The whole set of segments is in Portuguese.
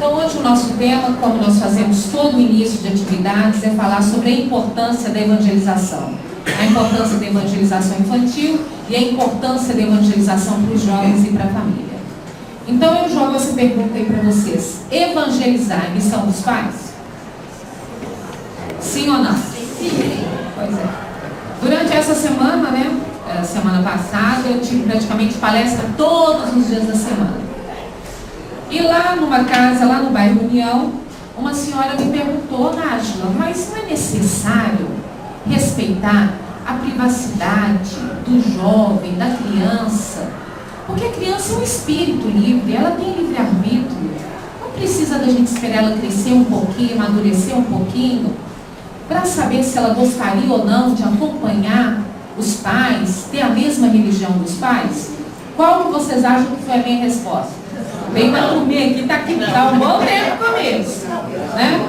Então hoje o nosso tema, como nós fazemos todo o início de atividades, é falar sobre a importância da evangelização. A importância da evangelização infantil e a importância da evangelização para os jovens e para a família. Então eu jogo essa pergunta aí para vocês. Evangelizar é missão dos pais? Sim ou não? Sim. Pois é. Durante essa semana, semana passada, eu tive praticamente palestra todos os dias da semana. E lá numa casa, lá no bairro União, uma senhora me perguntou: Nájila, mas não é necessário respeitar a privacidade do jovem, da criança? Porque a criança é um espírito livre, ela tem livre-arbítrio. Não precisa da gente esperar ela crescer um pouquinho, amadurecer um pouquinho, para saber se ela gostaria ou não de acompanhar os pais, ter a mesma religião dos pais? Qual que vocês acham que foi a minha resposta? Vem para comer aqui, tá um bom tempo comigo, né?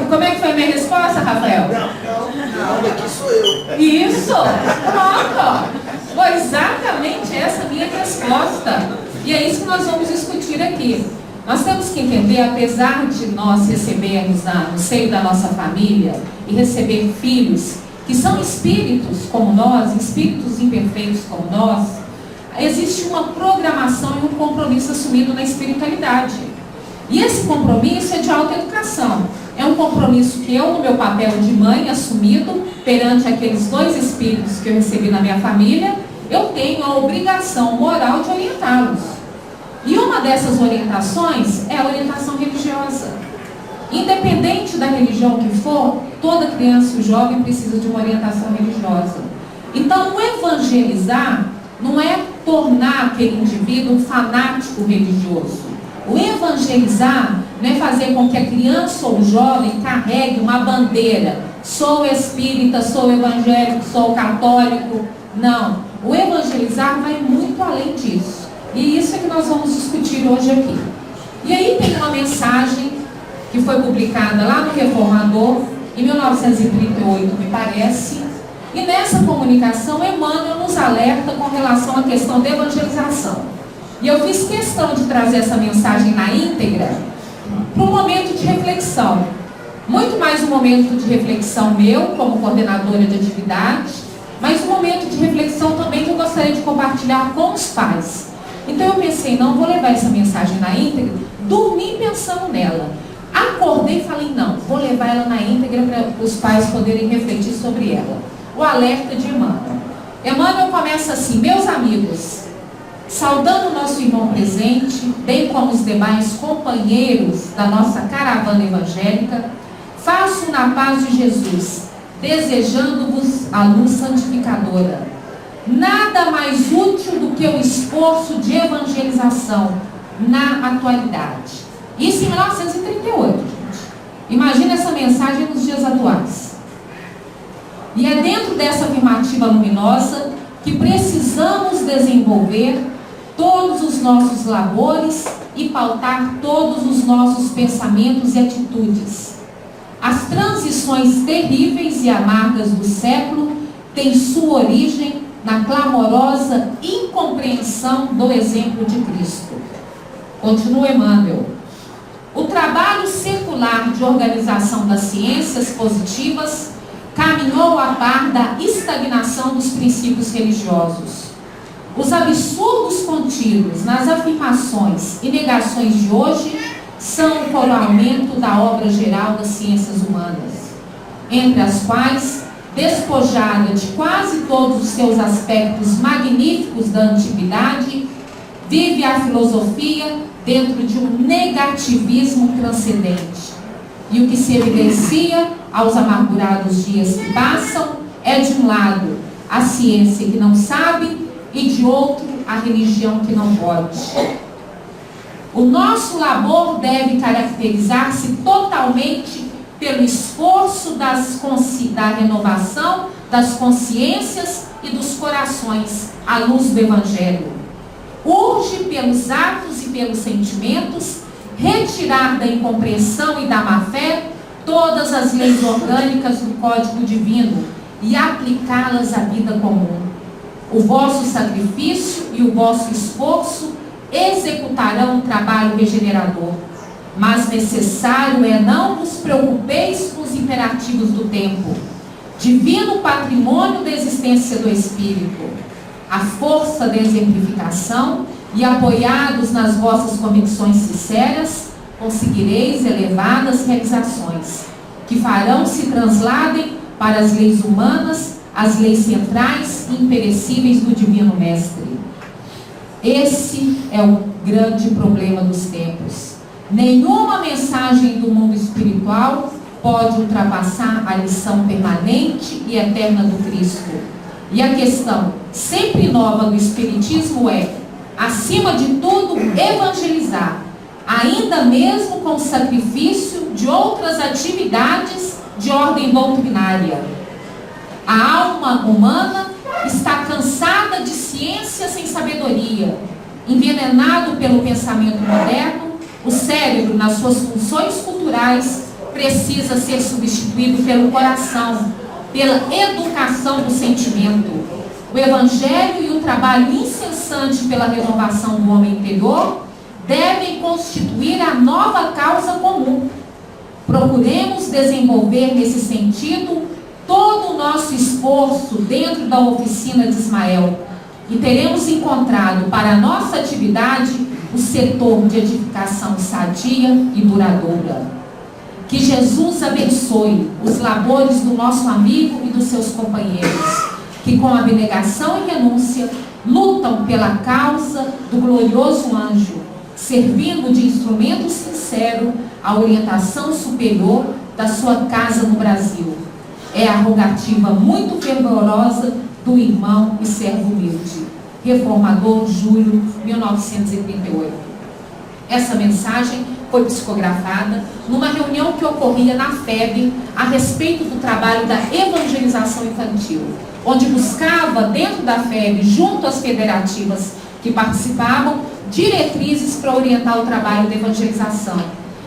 Como é que foi a minha resposta, Rafael? Não, aqui sou eu. Isso! Pronto! Foi exatamente essa minha resposta. E é isso que nós vamos discutir aqui. Nós temos que entender, apesar de nós recebermos no seio da nossa família e receber filhos que são espíritos como nós, espíritos imperfeitos como nós, existe uma programação e um compromisso assumido na espiritualidade. E esse compromisso é de autoeducação. É um compromisso que eu, no meu papel de mãe assumido, perante aqueles dois espíritos que eu recebi na minha família, eu tenho a obrigação moral de orientá-los. E uma dessas orientações é a orientação religiosa. Independente da religião que for, toda criança e jovem precisa de uma orientação religiosa. Então, o evangelizar não é tornar aquele indivíduo um fanático religioso. O evangelizar não é fazer com que a criança ou o jovem carregue uma bandeira. Sou espírita, sou evangélico, sou católico. Não. O evangelizar vai muito além disso. E isso é que nós vamos discutir hoje aqui. E aí tem uma mensagem que foi publicada lá no Reformador, em 1938, me parece. E nessa comunicação, Emmanuel nos alerta com relação à questão da evangelização. E eu fiz questão de trazer essa mensagem na íntegra para um momento de reflexão. Muito mais um momento de reflexão meu, como coordenadora de atividade, mas um momento de reflexão também que eu gostaria de compartilhar com os pais. Então eu pensei, não, vou levar essa mensagem na íntegra, dormi pensando nela. Acordei e falei, não, vou levar ela na íntegra para os pais poderem refletir sobre ela. O alerta de Emmanuel. Emmanuel começa assim: meus amigos, saudando o nosso irmão presente, bem como os demais companheiros da nossa caravana evangélica, faço na paz de Jesus, desejando-vos a luz santificadora. Nada mais útil do que o esforço de evangelização na atualidade. Isso em 1938, gente. Imagina essa mensagem nos dias atuais. E é dentro dessa afirmativa luminosa que precisamos desenvolver todos os nossos labores e pautar todos os nossos pensamentos e atitudes. As transições terríveis e amargas do século têm sua origem na clamorosa incompreensão do exemplo de Cristo. Continua Emmanuel. O trabalho secular de organização das ciências positivas caminhou a par da estagnação dos princípios religiosos. Os absurdos contidos nas afirmações e negações de hoje são o coroamento da obra geral das ciências humanas, entre as quais, despojada de quase todos os seus aspectos magníficos da antiguidade, vive a filosofia dentro de um negativismo transcendente. E o que se evidencia aos amargurados dias que passam é, de um lado, a ciência que não sabe e, de outro, a religião que não pode. O nosso labor deve caracterizar-se totalmente pelo esforço da renovação das consciências e dos corações à luz do Evangelho. Urge pelos atos e pelos sentimentos retirar da incompreensão e da má-fé todas as leis orgânicas do Código Divino e aplicá-las à vida comum. O vosso sacrifício e o vosso esforço executarão um trabalho regenerador. Mas necessário é não vos preocupeis com os imperativos do tempo, divino patrimônio da existência do Espírito, a força da exemplificação, e apoiados nas vossas convicções sinceras, conseguireis elevadas realizações, que farão se transladem para as leis humanas, as leis centrais e imperecíveis do Divino Mestre. Esse é o grande problema dos tempos. Nenhuma mensagem do mundo espiritual pode ultrapassar a lição permanente e eterna do Cristo. E a questão sempre nova do Espiritismo é, acima de tudo, evangelizar, ainda mesmo com o sacrifício de outras atividades de ordem doutrinária. A alma humana está cansada de ciência sem sabedoria, envenenado pelo pensamento moderno. O cérebro, nas suas funções culturais, precisa ser substituído pelo coração, pela educação do sentimento. O Evangelho e o trabalho incessante pela renovação do homem interior devem constituir a nova causa comum. Procuremos desenvolver nesse sentido todo o nosso esforço dentro da oficina de Ismael e teremos encontrado para a nossa atividade o setor de edificação sadia e duradoura. Que Jesus abençoe os labores do nosso amigo e dos seus companheiros, que com abnegação e renúncia lutam pela causa do glorioso anjo, servindo de instrumento sincero à orientação superior da sua casa no Brasil. É a rogativa muito fervorosa do irmão e servo humilde. Reformador, julho 1938. Essa mensagem foi psicografada numa reunião que ocorria na FEB a respeito do trabalho da evangelização infantil, onde buscava dentro da FEB, junto às federativas que participavam, diretrizes para orientar o trabalho da evangelização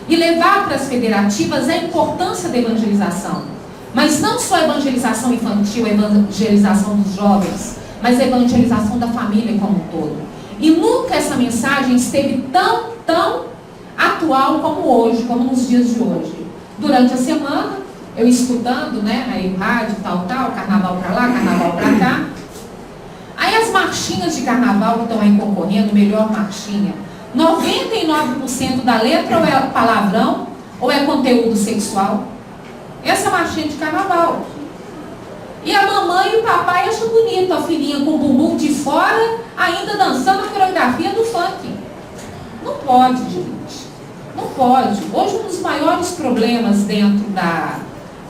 e levar para as federativas a importância da evangelização. Mas não só a evangelização infantil, a evangelização dos jovens, mas a evangelização da família como um todo. E nunca essa mensagem esteve tão atual como hoje, como nos dias de hoje. Durante a semana, eu escutando, aí rádio, tal, carnaval para lá, carnaval para cá. Aí as marchinhas de carnaval que estão aí concorrendo, melhor marchinha, 99% da letra ou é palavrão, ou é conteúdo sexual. Essa marchinha de carnaval. E a mamãe e o papai acham bonito a filhinha com o bumbum de fora, ainda dançando a coreografia do funk. Não pode, gente. Não pode. Hoje um dos maiores problemas dentro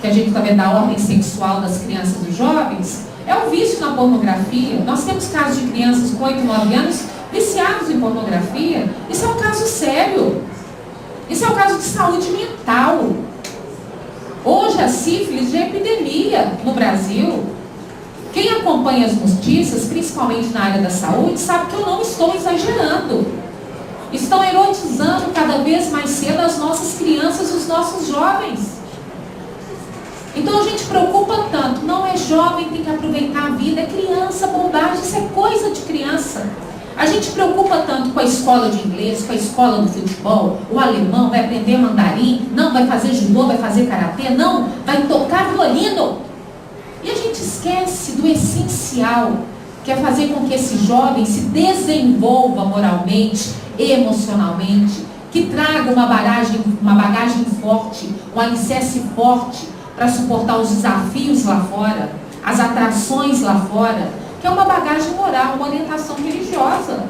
que a gente está vendo da ordem sexual das crianças e jovens é o vício na pornografia. Nós temos casos de crianças com 8, 9 anos viciados em pornografia. Isso é um caso sério. Isso é um caso de saúde mental. Hoje a sífilis é epidemia no Brasil. Quem acompanha as notícias, principalmente na área da saúde, sabe que eu não estou exagerando. Estão erotizando cada vez mais cedo as nossas crianças e os nossos jovens. Então a gente preocupa tanto. Não é jovem, tem que aproveitar a vida. É criança, bondade, isso é coisa de criança. A gente preocupa tanto com a escola de inglês, com a escola do futebol, o alemão vai aprender mandarim, não vai fazer judô, vai fazer karatê, não, vai tocar violino. E a gente esquece do essencial, que é fazer com que esse jovem se desenvolva moralmente, emocionalmente, que traga uma bagagem forte, um alicerce forte para suportar os desafios lá fora, as atrações lá fora, que é uma bagagem moral, uma orientação religiosa.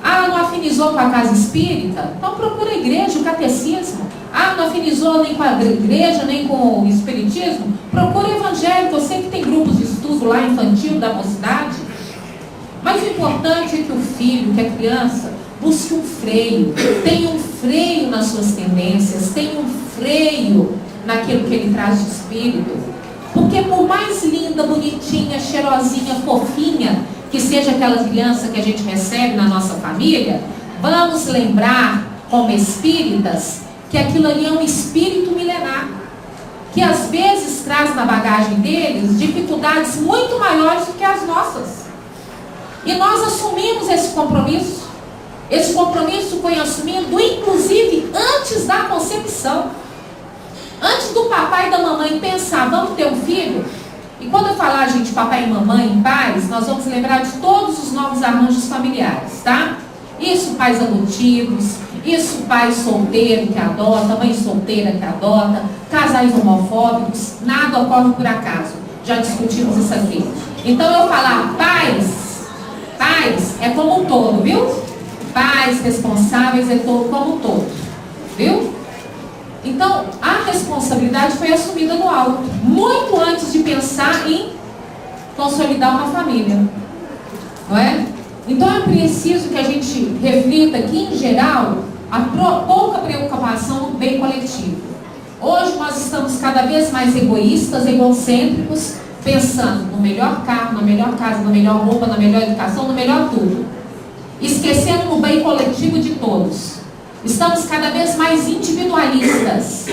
Ah, não afinizou com a casa espírita? Então procura a igreja, o catecismo. Ah, não afinizou nem com a igreja, nem com o espiritismo? Procura o evangelho, você que tem grupos de estudo lá infantil da mocidade. Mas o importante é que o filho, que a criança, busque um freio. Tenha um freio nas suas tendências, tenha um freio naquilo que ele traz de espírito. Porque por mais linda, bonitinha, cheirosinha, fofinha que seja aquela criança que a gente recebe na nossa família, vamos lembrar, como espíritas, que aquilo ali é um espírito milenar, que às vezes traz na bagagem deles dificuldades muito maiores do que as nossas. E nós assumimos esse compromisso. Esse compromisso foi assumido, inclusive, antes da concepção. Antes do papai e da mamãe pensar, vamos ter um filho? E quando eu falar, gente, papai e mamãe, pais, nós vamos lembrar de todos os novos arranjos familiares, tá? Isso pais adotivos, isso pai solteiro que adota, mãe solteira que adota, casais homofóbicos, nada ocorre por acaso. Já discutimos isso aqui. Então eu falar pais é como um todo, viu? Pais responsáveis é como um todo, viu? Então a responsabilidade foi assumida no alto, muito antes de pensar em consolidar uma família, não é? Então é preciso que a gente reflita que, em geral, há pouca preocupação no bem coletivo. Hoje nós estamos cada vez mais egoístas, egocêntricos, pensando no melhor carro, na melhor casa, na melhor roupa, na melhor educação, no melhor tudo. Esquecendo no bem coletivo de todos. Estamos cada vez mais individualistas.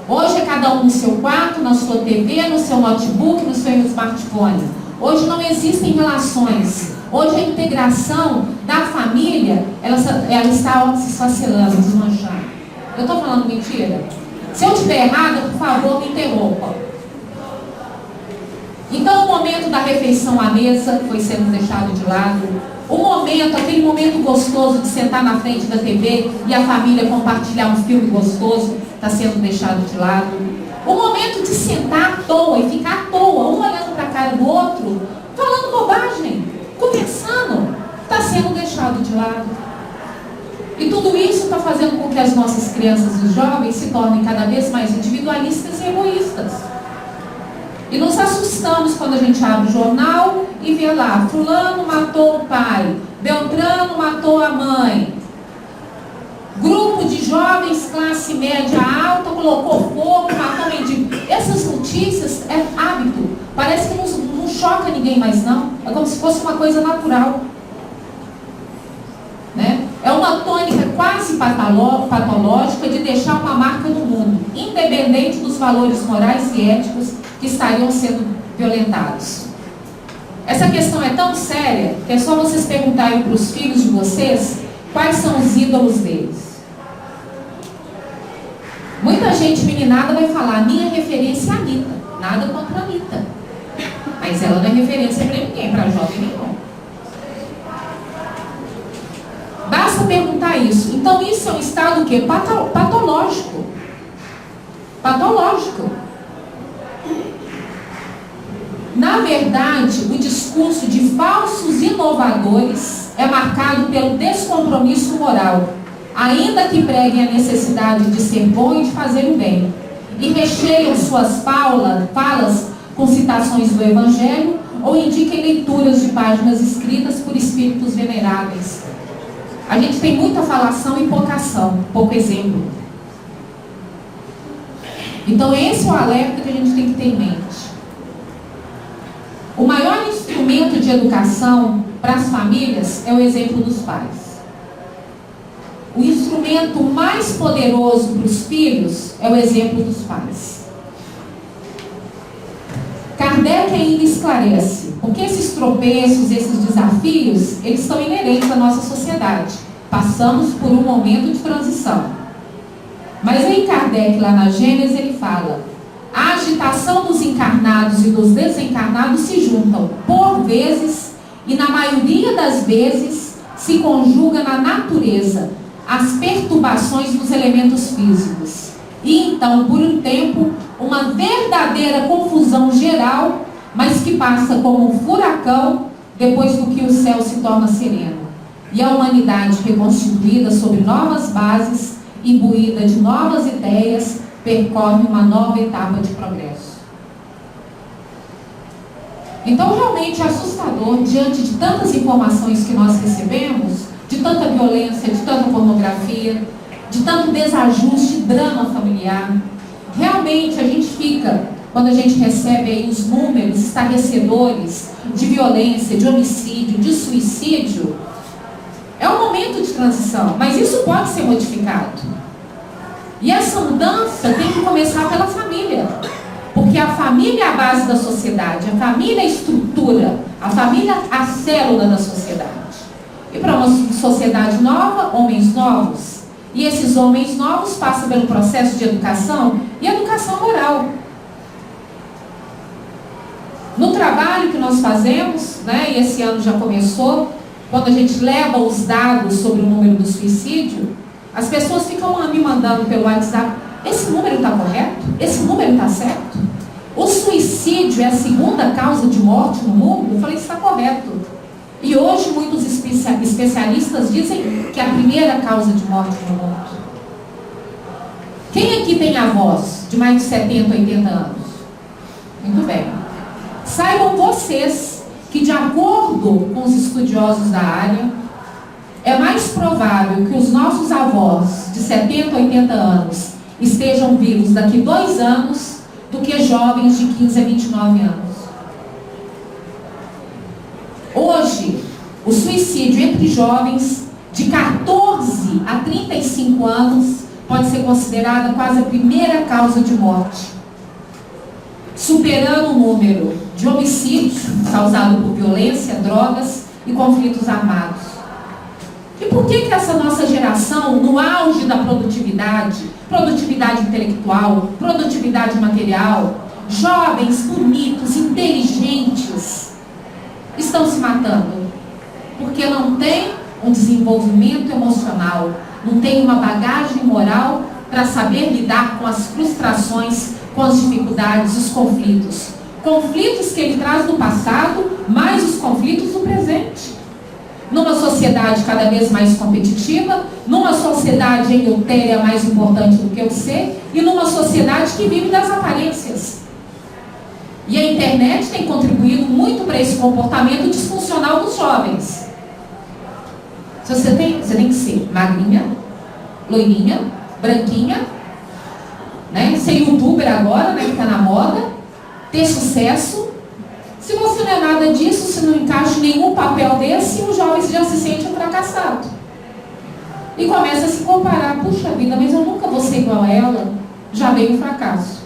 Hoje é cada um no seu quarto, na sua TV, no seu notebook, no seu smartphone. Hoje não existem relações. Hoje a integração da família, ela está se esfacelando, desmanchando. Eu estou falando mentira? Se eu estiver errada, por favor, me interrompa. Então o momento da refeição à mesa foi sendo deixado de lado. O momento, aquele momento gostoso de sentar na frente da TV e a família compartilhar um filme gostoso, está sendo deixado de lado. O momento de sentar à toa e ficar à toa, um olhando para a cara do outro, falando bobagem, conversando, está sendo deixado de lado. E tudo isso está fazendo com que as nossas crianças e os jovens se tornem cada vez mais individualistas e egoístas. E nos assustamos quando a gente abre o jornal e vê lá, fulano matou o pai, Beltrano matou a mãe. Grupo de jovens, classe média alta, colocou fogo, matou mendigo. Essas notícias é hábito. Parece que não choca ninguém mais, não. É como se fosse uma coisa natural. Né? É uma tônica quase patológica de deixar uma marca no mundo, independente dos valores morais e éticos que estariam sendo violentados. Essa questão é tão séria que é só vocês perguntarem para os filhos de vocês quais são os ídolos deles. Muita gente meninada vai falar, minha referência é a Anitta. Nada contra a Anitta. Mas ela não é referência para ninguém, para jovem nenhum. Basta perguntar isso. Então isso é um estado o quê? Patológico. Patológico. Na verdade, o discurso de falsos inovadores é marcado pelo descompromisso moral, ainda que preguem a necessidade de ser bom e de fazer o bem, e recheiam suas falas com citações do Evangelho ou indiquem leituras de páginas escritas por espíritos veneráveis. A gente tem muita falação e pouca ação, pouco exemplo. Então esse é o alerta que a gente tem que ter em mente. O maior instrumento de educação para as famílias é o exemplo dos pais. O instrumento mais poderoso para os filhos é o exemplo dos pais. Kardec ainda esclarece, porque esses tropeços, esses desafios, eles são inerentes à nossa sociedade. Passamos por um momento de transição. Mas em Kardec, lá na Gênesis, ele fala: a agitação dos encarnados e dos desencarnados se juntam, por vezes, e na maioria das vezes, se conjuga na natureza as perturbações dos elementos físicos. E então, por um tempo, uma verdadeira confusão geral, mas que passa como um furacão depois do que o céu se torna sereno. E a humanidade reconstituída sobre novas bases, imbuída de novas ideias, percorre uma nova etapa de progresso. Então, realmente é assustador, diante de tantas informações que nós recebemos, de tanta violência, de tanta pornografia, de tanto desajuste, drama familiar. Realmente a gente fica, quando a gente recebe aí os números estarrecedores de violência, de homicídio, de suicídio, é um momento de transição, mas isso pode ser modificado. E essa mudança tem que começar pela família, porque a família é a base da sociedade, a família é a estrutura, a família é a célula da sociedade. E para uma sociedade nova, homens novos. E esses homens novos passam pelo processo de educação e educação moral. No trabalho que nós fazemos, né, e esse ano já começou, quando a gente leva os dados sobre o número do suicídio, as pessoas ficam me mandando pelo WhatsApp: esse número está correto? Esse número está certo? O suicídio é a segunda causa de morte no mundo? Eu falei: está correto. E hoje muitos especialistas dizem que é a primeira causa de morte no mundo. Quem aqui tem avós de mais de 70, 80 anos? Muito bem. Saibam vocês que, de acordo com os estudiosos da área, é mais provável que os nossos avós de 70, 80 anos estejam vivos daqui 2 anos do que jovens de 15 a 29 anos. Hoje, o suicídio entre jovens de 14 a 35 anos pode ser considerada quase a primeira causa de morte, superando o número de homicídios causados por violência, drogas e conflitos armados. E por que essa nossa geração, no auge da produtividade intelectual, produtividade material, jovens, bonitos, inteligentes, estão se matando? Porque não tem um desenvolvimento emocional, não tem uma bagagem moral para saber lidar com as frustrações, com as dificuldades, os conflitos. Conflitos que ele traz do passado, mais os conflitos do presente. Numa sociedade cada vez mais competitiva, numa sociedade em que o ter é mais importante do que o ser, e numa sociedade que vive das aparências. E a internet tem contribuído muito para esse comportamento disfuncional dos jovens. Você tem que ser magrinha, loirinha, branquinha, né? Ser youtuber agora, né, que está na moda, ter sucesso. Se você não é nada disso, se não encaixa em nenhum papel desse, o jovem já se sente um fracassado. E começa a se comparar: puxa vida, mas eu nunca vou ser igual a ela. Já veio o fracasso.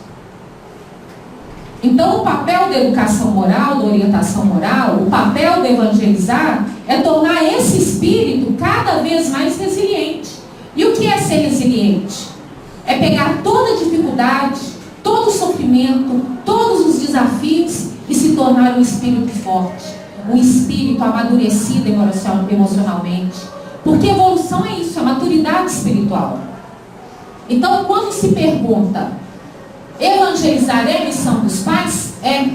Então, o papel da educação moral, da orientação moral, o papel do evangelizar é tornar esse espírito cada vez mais resiliente. E o que é ser resiliente? É pegar toda a dificuldade, todo o sofrimento, todos os desafios e se tornar um espírito forte, um espírito amadurecido emocionalmente. Porque evolução é isso, é maturidade espiritual. Então, quando se pergunta: evangelizar é a missão dos pais? É.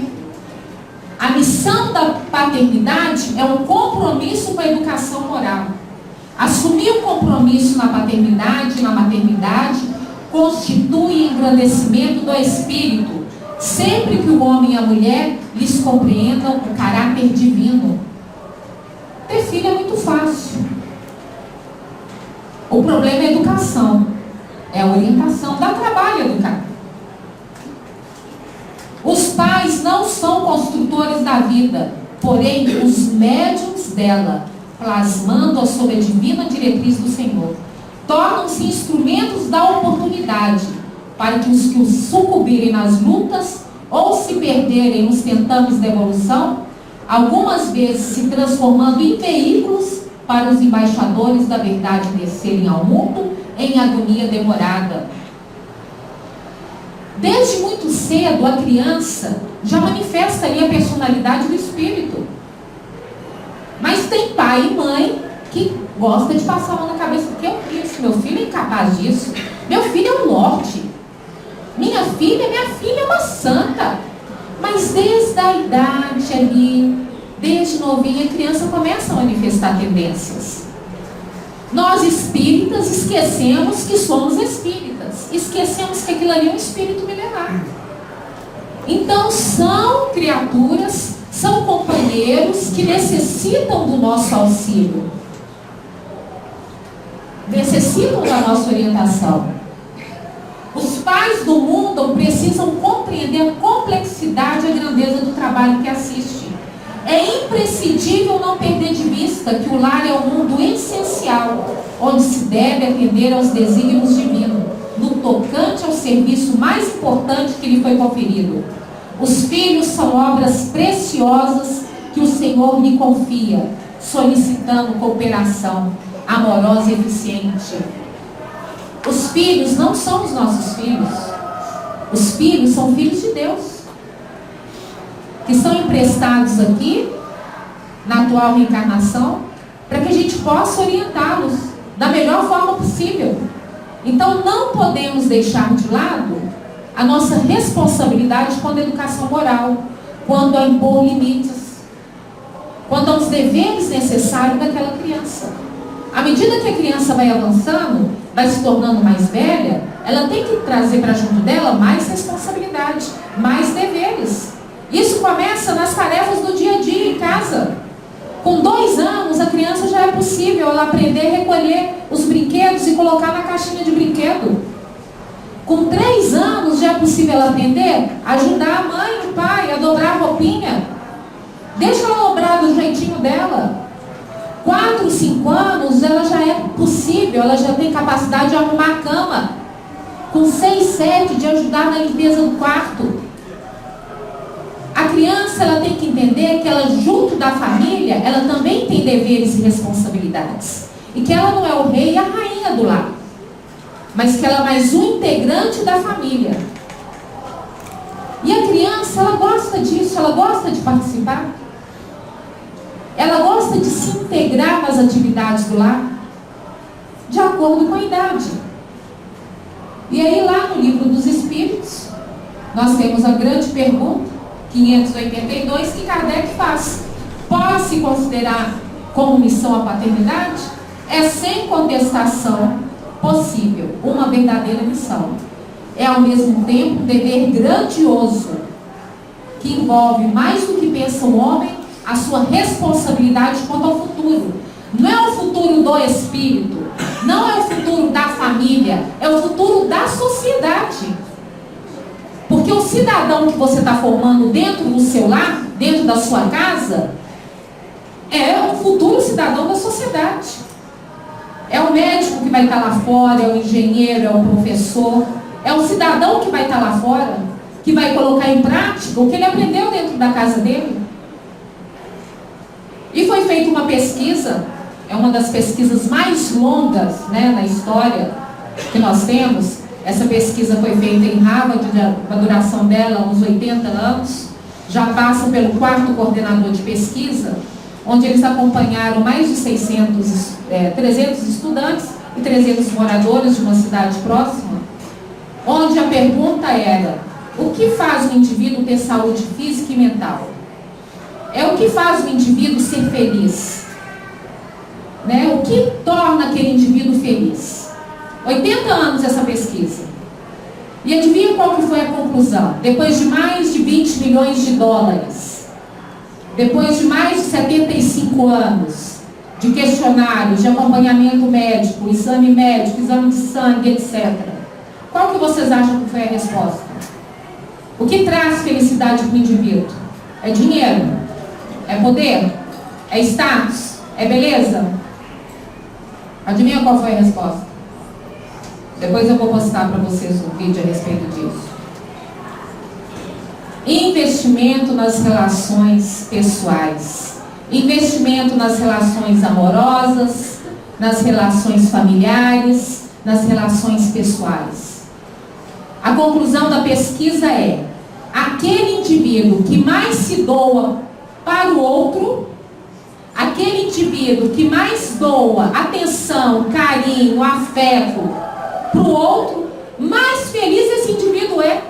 A missão da paternidade é um compromisso com a educação moral. Assumir o compromisso na paternidade e na maternidade constitui engrandecimento do espírito, sempre que o homem e a mulher lhes compreendam o caráter divino. Ter filho é muito fácil. O problema é a educação, é a orientação. Dá trabalho educar. Os pais não são construtores da vida, porém os médiuns dela, plasmando-a sob a divina diretriz do Senhor. Tornam-se instrumentos da oportunidade para que os que sucumbirem nas lutas ou se perderem nos tentames da evolução, algumas vezes se transformando em veículos para os embaixadores da verdade descerem ao mundo em agonia demorada. Desde muito cedo, a criança já manifesta ali a personalidade do espírito. Mas tem pai e mãe que gosta de passar a mão na cabeça: porque eu fiz, meu filho é incapaz disso, meu filho é um norte, minha filha é uma santa. Mas desde a idade ali, desde novinha, a criança começa a manifestar tendências. Nós espíritas esquecemos que somos espíritas, esquecemos que aquilo ali é um espírito milenar. Então são criaturas, são companheiros que necessitam do nosso auxílio, necessitam da nossa orientação. Os pais do mundo precisam compreender a complexidade e a grandeza do trabalho que assiste. É imprescindível não perder de vista que o lar é um mundo essencial, onde se deve atender aos desígnios divinos, no tocante ao serviço mais importante que lhe foi conferido. Os filhos são obras preciosas que o Senhor lhe confia, solicitando cooperação amorosa e eficiente. Os filhos não são os nossos filhos. Os filhos são filhos de Deus, que são emprestados aqui, na atual reencarnação, para que a gente possa orientá-los da melhor forma possível. Então não podemos deixar de lado a nossa responsabilidade com a educação moral, quando a impor limites, quanto aos deveres necessários daquela criança. À medida que a criança vai avançando, vai se tornando mais velha, ela tem que trazer para junto dela mais responsabilidade, mais deveres. Isso começa nas tarefas do dia a dia em casa. Com 2 anos, a criança já é possível ela aprender a recolher os brinquedos e colocar na caixinha de brinquedo. Com 3 anos, já é possível ela aprender a ajudar a mãe e o pai a dobrar a roupinha. Deixa ela dobrar do jeitinho dela. 4, 5 anos, ela já é possível, ela já tem capacidade de arrumar a cama. Com 6, 7, de ajudar na limpeza do quarto. A criança, ela tem que entender que ela, junto da família, ela também tem deveres e responsabilidades. E que ela não é o rei e a rainha do lar, mas que ela é mais um integrante da família. E a criança, ela gosta disso, ela gosta de participar. Ela gosta de se integrar nas atividades do lar, de acordo com a idade. E aí lá no Livro dos Espíritos, nós temos a grande pergunta, 582, que Kardec faz. Pode-se considerar como missão a paternidade? É sem contestação possível, uma verdadeira missão. É ao mesmo tempo um dever grandioso, que envolve mais do que pensa o homem, a sua responsabilidade quanto ao futuro. Não é o futuro do espírito, não é o futuro da família, é o futuro da sociedade. Porque o cidadão que você está formando dentro do seu lar, dentro da sua casa, é o futuro cidadão da sociedade. É o médico que vai estar lá fora, é o engenheiro, é o professor, é o cidadão que vai estar lá fora, que vai colocar em prática o que ele aprendeu dentro da casa dele. E foi feita uma pesquisa, é uma das pesquisas mais longas, né, na história que nós temos. Essa pesquisa foi feita em Harvard, a duração dela uns 80 anos, já passa pelo 4º coordenador de pesquisa, onde eles acompanharam mais de 300 estudantes e 300 moradores de uma cidade próxima, onde a pergunta era: o que faz o indivíduo ter saúde física e mental? É o que faz o indivíduo ser feliz, né? O que torna aquele indivíduo feliz? 80 anos essa pesquisa. E adivinha qual que foi a conclusão? Depois de mais de 20 milhões de dólares, depois de mais de 75 anos de questionários, de acompanhamento médico, exame de sangue, etc. Qual que vocês acham que foi a resposta? O que traz felicidade para o indivíduo? É dinheiro? É poder? É status? É beleza? Adivinha qual foi a resposta? Depois eu vou postar para vocês um vídeo a respeito disso. Investimento nas relações pessoais. Investimento nas relações amorosas, nas relações familiares, nas relações pessoais. A conclusão da pesquisa é: aquele indivíduo que mais se doa para o outro, aquele indivíduo que mais doa atenção, carinho, afeto para o outro, mais feliz esse indivíduo é.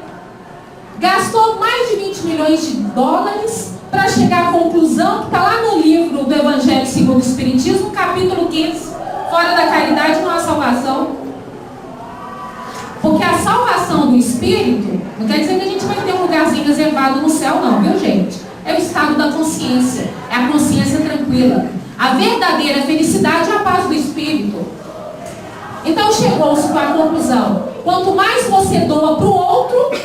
Gastou mais de 20 milhões de dólares para chegar à conclusão que está lá no livro do Evangelho segundo o Espiritismo, capítulo 15, fora da caridade não há salvação. Porque a salvação do espírito não quer dizer que a gente vai ter um lugarzinho reservado no céu, não, viu, gente? É o estado da consciência, é a consciência tranquila. A verdadeira felicidade é a paz do espírito. Então chegou-se para a conclusão: quanto mais você doa para o outro,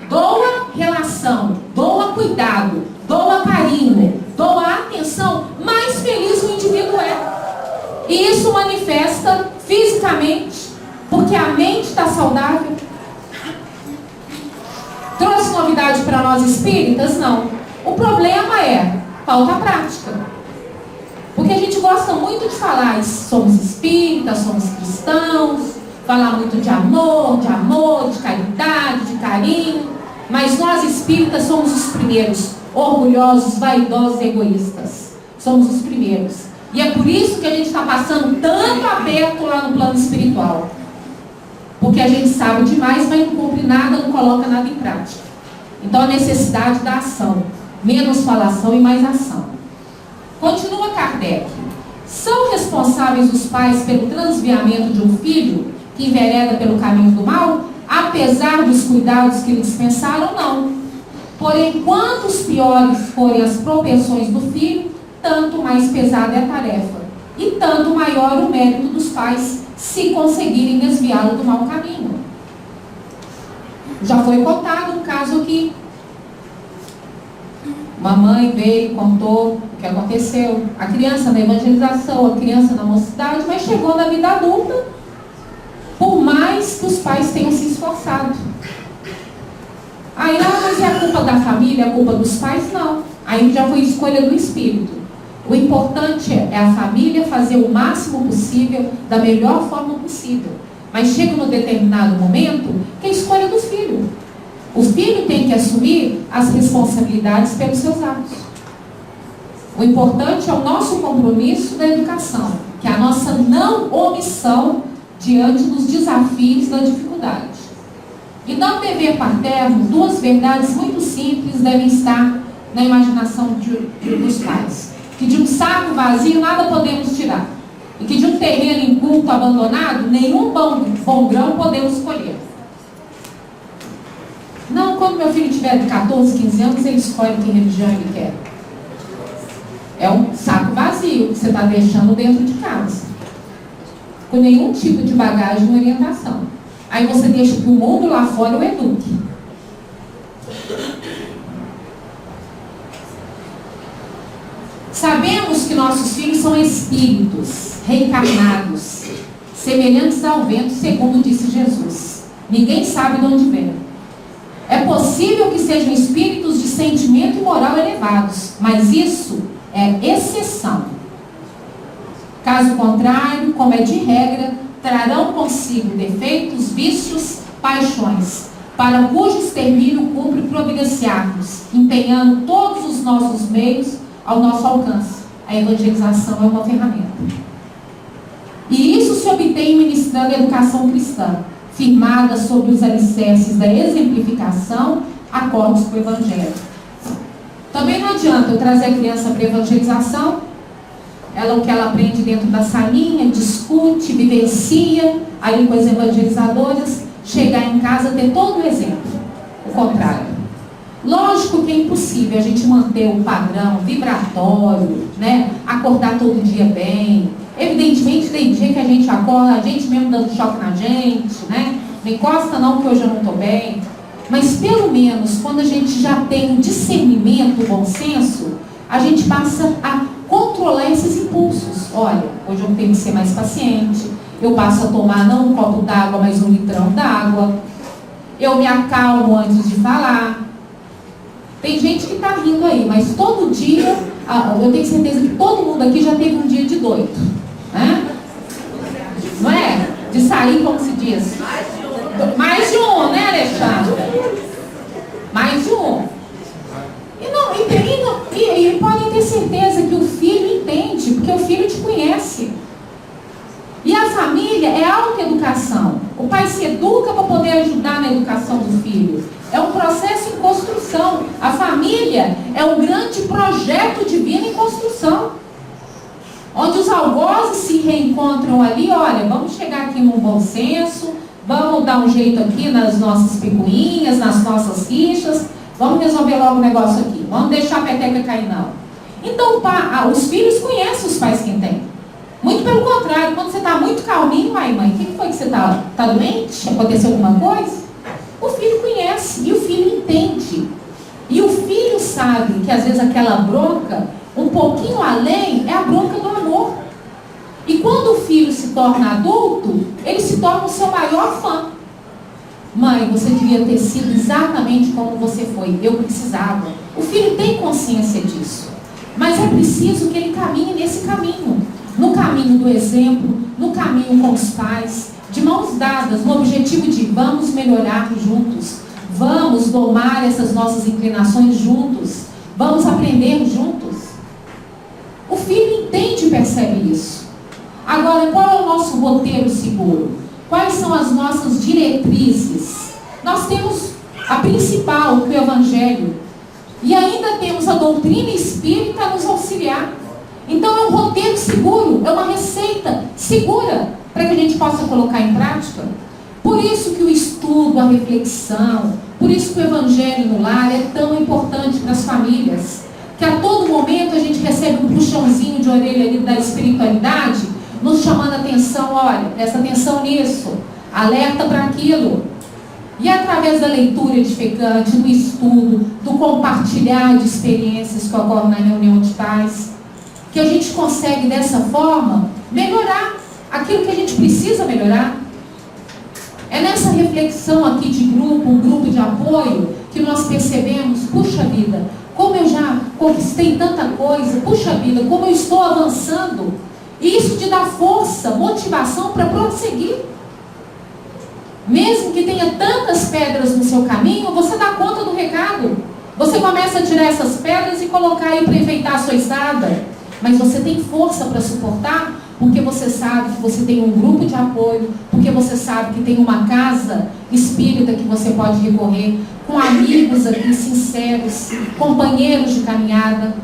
doa relação, doa cuidado, doa carinho, doa atenção, mais feliz o indivíduo é. E isso manifesta fisicamente, porque a mente está saudável. Trouxe novidade para nós espíritas? Não. O problema é falta prática. Porque a gente gosta muito de falar, somos espíritas, somos cristãos, falar muito de amor, de caridade, de carinho, mas nós espíritas somos os primeiros, orgulhosos, vaidosos e egoístas. Somos os primeiros. E é por isso que a gente está passando tanto aperto lá no plano espiritual. Porque a gente sabe demais, mas não cumpre nada, não coloca nada em prática. Então a necessidade da ação. Menos falação e mais ação. Continua Kardec. São responsáveis os pais pelo transviamento de um filho que envereda pelo caminho do mal? Apesar dos cuidados que lhe dispensaram, não. Porém, quantos piores forem as propensões do filho, tanto mais pesada é a tarefa. E tanto maior o mérito dos pais, se conseguirem desviá-lo do mau caminho. Já foi contado um caso aqui. Uma mãe veio e contou o que aconteceu. A criança na evangelização, a criança na mocidade, mas chegou na vida adulta, por mais que os pais tenham se esforçado. Aí, mas é a culpa da família, é a culpa dos pais? Não. Aí já foi escolha do espírito. O importante é a família fazer o máximo possível, da melhor forma possível. Mas chega num determinado momento que é a escolha do filho. O filho tem que assumir as responsabilidades pelos seus atos. O importante é o nosso compromisso da educação, que é a nossa não omissão diante dos desafios da dificuldade. E no dever paterno, duas verdades muito simples devem estar na imaginação dos pais. Que de um saco vazio nada podemos tirar. E que de um terreno inculto, abandonado, nenhum bom grão podemos colher. Não, quando meu filho tiver de 14, 15 anos, ele escolhe que religião ele quer. É um saco vazio que você está deixando dentro de casa. Com nenhum tipo de bagagem ou orientação. Aí você deixa que o mundo lá fora o eduque. Sabemos que nossos filhos são espíritos reencarnados, semelhantes ao vento, segundo disse Jesus. Ninguém sabe de onde vem. É possível que sejam espíritos de sentimento e moral elevados, mas isso é exceção. Caso contrário, como é de regra, trarão consigo defeitos, vícios, paixões, para cujo extermínio cumpre providenciar-nos, empenhando todos os nossos meios ao nosso alcance. A evangelização é uma ferramenta. E isso se obtém ministrando a educação cristã, firmada sobre os alicerces da exemplificação, acordos com o Evangelho. Também não adianta eu trazer a criança para a evangelização, o que ela aprende dentro da salinha, discute, vivencia, aí com as evangelizadoras, chegar em casa ter todo o exemplo. O contrário. Lógico que é impossível a gente manter o padrão vibratório, né? Acordar todo dia bem. Evidentemente tem dia que a gente acorda, a gente mesmo dando choque na gente, né? Não encosta não que hoje eu não estou bem. Mas pelo menos quando a gente já tem um discernimento, um bom senso, a gente passa a controlar esses impulsos. Olha, hoje eu tenho que ser mais paciente, eu passo a tomar não um copo d'água, mas 1 litrão d'água. Eu me acalmo antes de falar. Tem gente que está rindo aí, mas todo dia, eu tenho certeza que todo mundo aqui já teve um dia de doido. Né? Não é? De sair, como se diz? Mais de um, né, Alexandre? Mais de um. E podem ter certeza que o filho entende, porque o filho te conhece. E a família é autoeducação. O pai se educa para poder ajudar na educação do filho. É um processo em construção. A família é um grande projeto divino em construção. Onde os algozes se reencontram ali, olha, vamos chegar aqui num bom senso, vamos dar um jeito aqui nas nossas picuinhas, nas nossas rixas, vamos resolver logo o negócio aqui, vamos deixar a peteca cair não. Então, os filhos conhecem os pais que têm. Muito pelo contrário, quando você está muito calminho, ai mãe, o que foi que você está doente? Aconteceu alguma coisa? O filho conhece e o filho entende. E o filho sabe que às vezes aquela bronca, um pouquinho além, é a bronca do amor. E quando o filho se torna adulto, ele se torna o seu maior fã. Mãe, você devia ter sido exatamente como você foi. Eu precisava. O filho tem consciência disso. Mas é preciso que ele caminhe nesse caminho. No caminho do exemplo, no caminho com os pais, de mãos dadas, no objetivo de vamos melhorar juntos, vamos domar essas nossas inclinações juntos, vamos aprender juntos. O filho entende e percebe isso. Agora, qual é o nosso roteiro seguro? Quais são as nossas diretrizes? Nós temos a principal, que é o Evangelho, e ainda temos a doutrina espírita a nos auxiliar. Então é um roteiro seguro, é uma receita segura para que a gente possa colocar em prática. Por isso que o estudo, a reflexão, por isso que o Evangelho no lar é tão importante para as famílias, que a todo momento a gente recebe um puxãozinho de orelha ali da espiritualidade, nos chamando a atenção, olha, presta atenção nisso, alerta para aquilo. E através da leitura edificante, do estudo, do compartilhar de experiências que ocorrem na reunião de pais, que a gente consegue dessa forma melhorar aquilo que a gente precisa melhorar. É nessa reflexão aqui de grupo, um grupo de apoio, que nós percebemos, puxa vida, como eu já conquistei tanta coisa, puxa vida, como eu estou avançando. E isso te dá força, motivação para prosseguir. Mesmo que tenha tantas pedras no seu caminho, você dá conta do recado. Você começa a tirar essas pedras e colocar aí para enfeitar a sua estrada. Mas você tem força para suportar, porque você sabe que você tem um grupo de apoio, porque você sabe que tem uma casa espírita que você pode recorrer, com amigos aqui sinceros, companheiros de caminhada.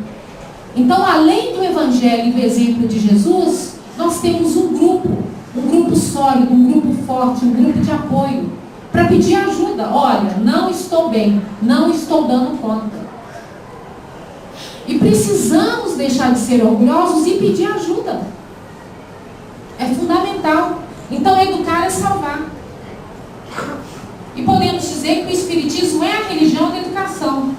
Então, além do Evangelho e do exemplo de Jesus, nós temos um grupo sólido, um grupo forte, um grupo de apoio, para pedir ajuda. Olha, não estou bem, não estou dando conta. E precisamos deixar de ser orgulhosos e pedir ajuda. É fundamental. Então, educar é salvar. E podemos dizer que o Espiritismo é a religião da educação.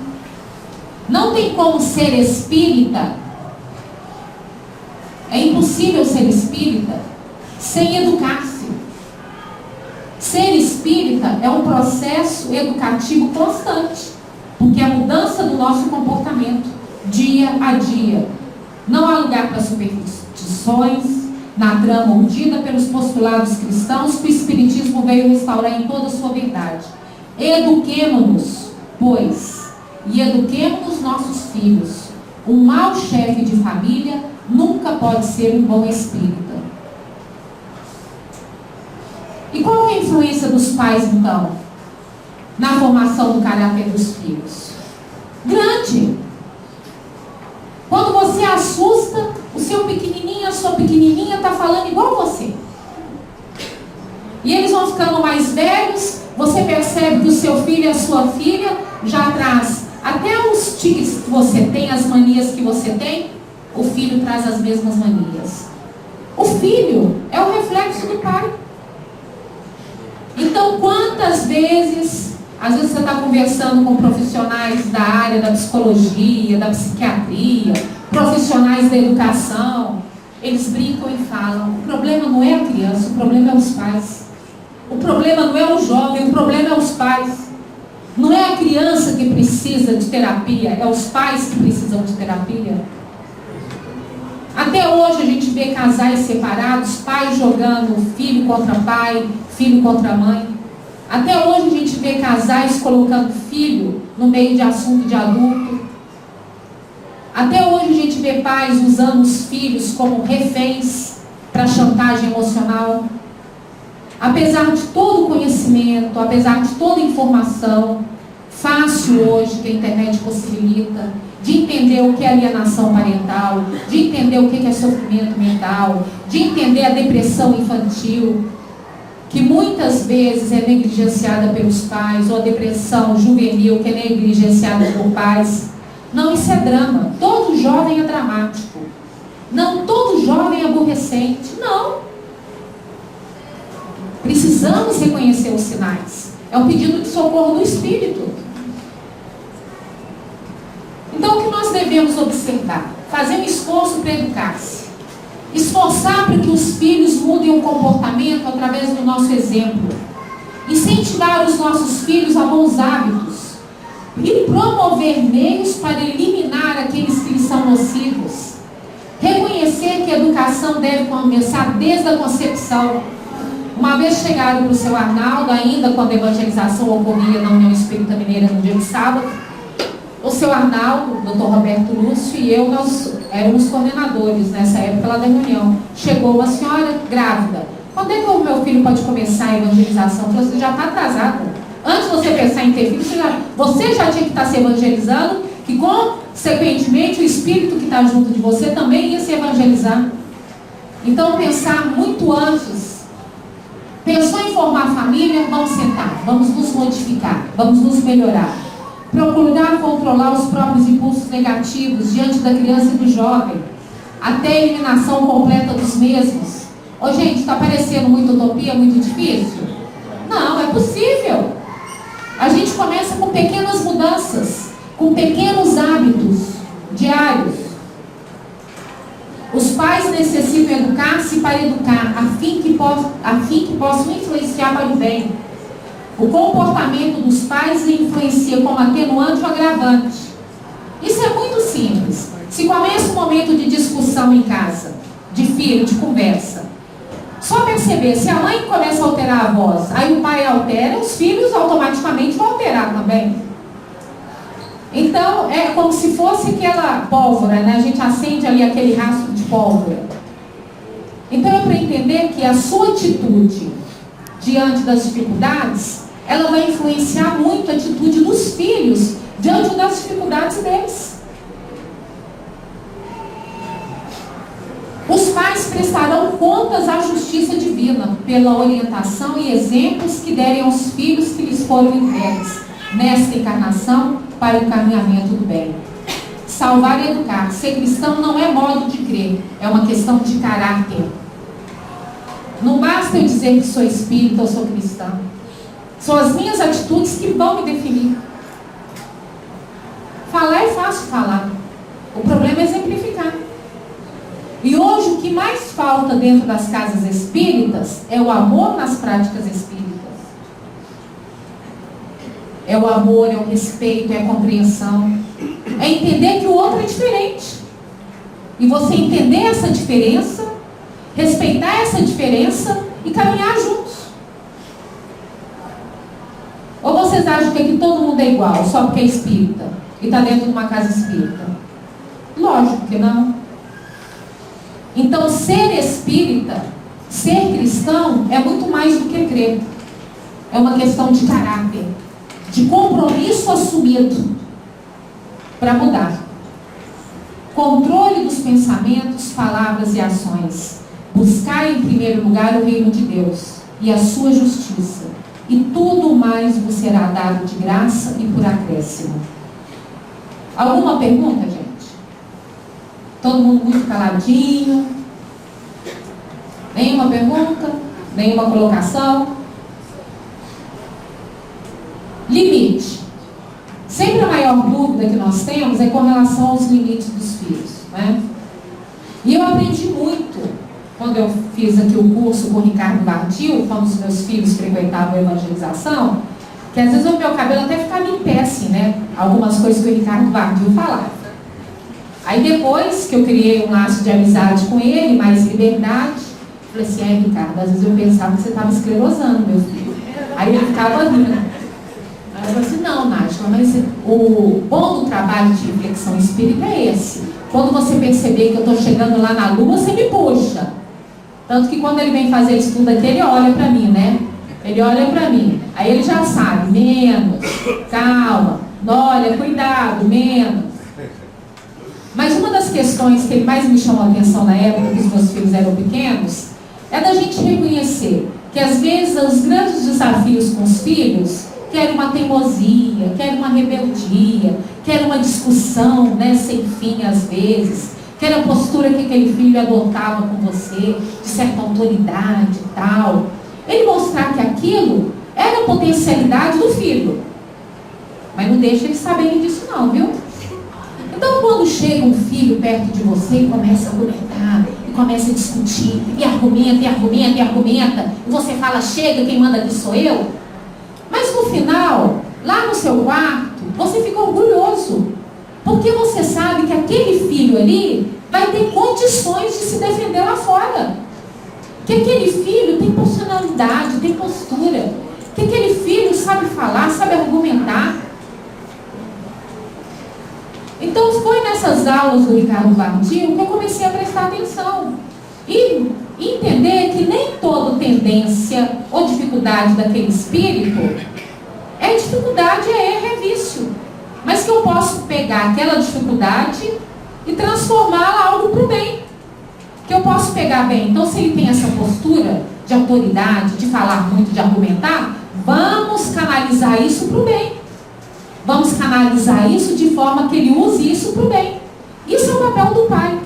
Não tem como ser espírita. É impossível ser espírita sem educar-se. Ser espírita é um processo educativo constante, porque é a mudança do nosso comportamento, dia a dia. Não há lugar para superstições, na trama urdida pelos postulados cristãos que o Espiritismo veio restaurar em toda a sua verdade. Eduquemo-nos, pois, e eduquemos nossos filhos. Um mau chefe de família nunca pode ser um bom espírita. E qual é a influência dos pais, então, na formação do caráter dos filhos? Grande. Quando você assusta, o seu pequenininho, a sua pequenininha está falando igual você. E eles vão ficando mais velhos, você percebe que o seu filho e a sua filha já traz até os tiques que você tem, as manias que você tem, o filho traz as mesmas manias. O filho é o reflexo do pai. Então, quantas vezes, às vezes você está conversando com profissionais da área da psicologia, da psiquiatria, profissionais da educação, eles brincam e falam, o problema não é a criança, o problema é os pais. O problema não é o jovem, o problema é os pais. Não é a criança que precisa de terapia, é os pais que precisam de terapia. Até hoje a gente vê casais separados, pais jogando filho contra pai, filho contra mãe. Até hoje a gente vê casais colocando filho no meio de assunto de adulto. Até hoje a gente vê pais usando os filhos como reféns para chantagem emocional. Apesar de todo o conhecimento, apesar de toda a informação fácil hoje que a internet possibilita, de entender o que é alienação parental, de entender o que é sofrimento mental, de entender a depressão infantil, que muitas vezes é negligenciada pelos pais, ou a depressão juvenil que é negligenciada por pais. Não, isso é drama. Todo jovem é dramático. Não, todo jovem é aborrecente. Não. Precisamos reconhecer os sinais. É um pedido de socorro do Espírito. Então, o que nós devemos observar? Fazer um esforço para educar-se. Esforçar para que os filhos mudem o comportamento através do nosso exemplo. Incentivar os nossos filhos a bons hábitos. e promover meios para eliminar aqueles que lhes são nocivos. Reconhecer que a educação deve começar desde a concepção. Uma vez chegaram para o seu Arnaldo, ainda quando a evangelização ocorria na União Espírita Mineira no dia de sábado, o seu Arnaldo, o Dr. Roberto Lúcio e eu, nós éramos coordenadores nessa época lá da reunião. Chegou uma senhora grávida. Quando é que o meu filho pode começar a evangelização? Falou assim, já está atrasado. Antes de você pensar em ter filho, você já tinha que estar se evangelizando, que consequentemente o Espírito que está junto de você também ia se evangelizar. Então pensar muito antes. Pensou em formar família? Vamos sentar, vamos nos modificar, vamos nos melhorar. Procurar controlar os próprios impulsos negativos diante da criança e do jovem, até a eliminação completa dos mesmos. Ô gente, está parecendo muito utopia, muito difícil? Não, é possível. A gente começa com pequenas mudanças, com pequenos hábitos diários. Os pais necessitam educar-se para educar, a fim que possam influenciar para o bem. O comportamento dos pais influencia como atenuante ou agravante. Isso é muito simples. Se começa um momento de discussão em casa, de filho, de conversa, só perceber, se a mãe começa a alterar a voz, aí o pai altera, os filhos automaticamente vão alterar também. Então, é como se fosse aquela pólvora, né? A gente acende ali aquele rastro de pólvora. Então, é para entender que a sua atitude diante das dificuldades, ela vai influenciar muito a atitude dos filhos diante das dificuldades deles. Os pais prestarão contas à justiça divina pela orientação e exemplos que derem aos filhos que lhes foram entregues nesta encarnação para o encaminhamento do bem. Salvar e educar. Ser cristão não é modo de crer, é uma questão de caráter. Não basta eu dizer que sou espírita ou sou cristã. São as minhas atitudes que vão me definir. Falar é fácil falar. O problema é exemplificar. E hoje o que mais falta dentro das casas espíritas é o amor nas práticas espíritas. É o amor, é o respeito, é a compreensão. É entender que o outro é diferente. E você entender essa diferença, respeitar essa diferença e caminhar juntos. Ou vocês acham que aqui todo mundo é igual, só porque é espírita e está dentro de uma casa espírita? Lógico que não. Então, ser espírita, ser cristão, é muito mais do que crer. É uma questão de caráter, de compromisso assumido para mudar. Controle dos pensamentos, palavras e ações. Buscar em primeiro lugar o reino de Deus e a sua justiça. E tudo mais vos será dado de graça e por acréscimo. Alguma pergunta, gente? Todo mundo muito caladinho? Nenhuma pergunta? Nenhuma colocação? Limite. Sempre a maior dúvida que nós temos é com relação aos limites dos filhos, né? E eu aprendi muito quando eu fiz aqui o curso com o Ricardo Bardil, quando os meus filhos frequentavam a evangelização, que às vezes o meu cabelo até ficava em pé assim, né? Algumas coisas que o Ricardo Bardil falava. Aí depois que eu criei um laço de amizade com ele, mais liberdade, falei assim, Ricardo, às vezes eu pensava que você estava esclerosando, meu filho. Aí ele ficava rindo. Aí eu falei assim, não, Nádia, mas o bom do trabalho de reflexão espírita é esse. Quando você perceber que eu estou chegando lá na lua, você me puxa. Tanto que quando ele vem fazer estudo aqui, ele olha para mim, né? Ele olha para mim. Aí ele já sabe, menos, calma, olha, cuidado, menos. Mas uma das questões que ele mais me chamou a atenção na época que os meus filhos eram pequenos, é da gente reconhecer que às vezes os grandes desafios com os filhos, quer uma teimosia, quer uma rebeldia, quer uma discussão, né, sem fim às vezes, quer a postura que aquele filho adotava com você, de certa autoridade e tal. Ele mostrar que aquilo era a potencialidade do filho. Mas não deixa eles saberem disso não, viu? Então quando chega um filho perto de você e começa a argumentar, e começa a discutir, e argumenta, e você fala, chega, quem manda aqui sou eu. Mas no final, lá no seu quarto, você fica orgulhoso. Porque você sabe que aquele filho ali vai ter condições de se defender lá fora. Que aquele filho tem personalidade, tem postura. Que aquele filho sabe falar, sabe argumentar. Então foi nessas aulas do Ricardo Vardio que eu comecei a prestar atenção. E entender que nem toda tendência ou dificuldade daquele espírito é dificuldade, é vício. Mas que eu posso pegar aquela dificuldade e transformá-la em algo para o bem. Que eu posso pegar bem. Então, se ele tem essa postura de autoridade, de falar muito, de argumentar, vamos canalizar isso para o bem. Vamos canalizar isso de forma que ele use isso para o bem. Isso é o papel do pai.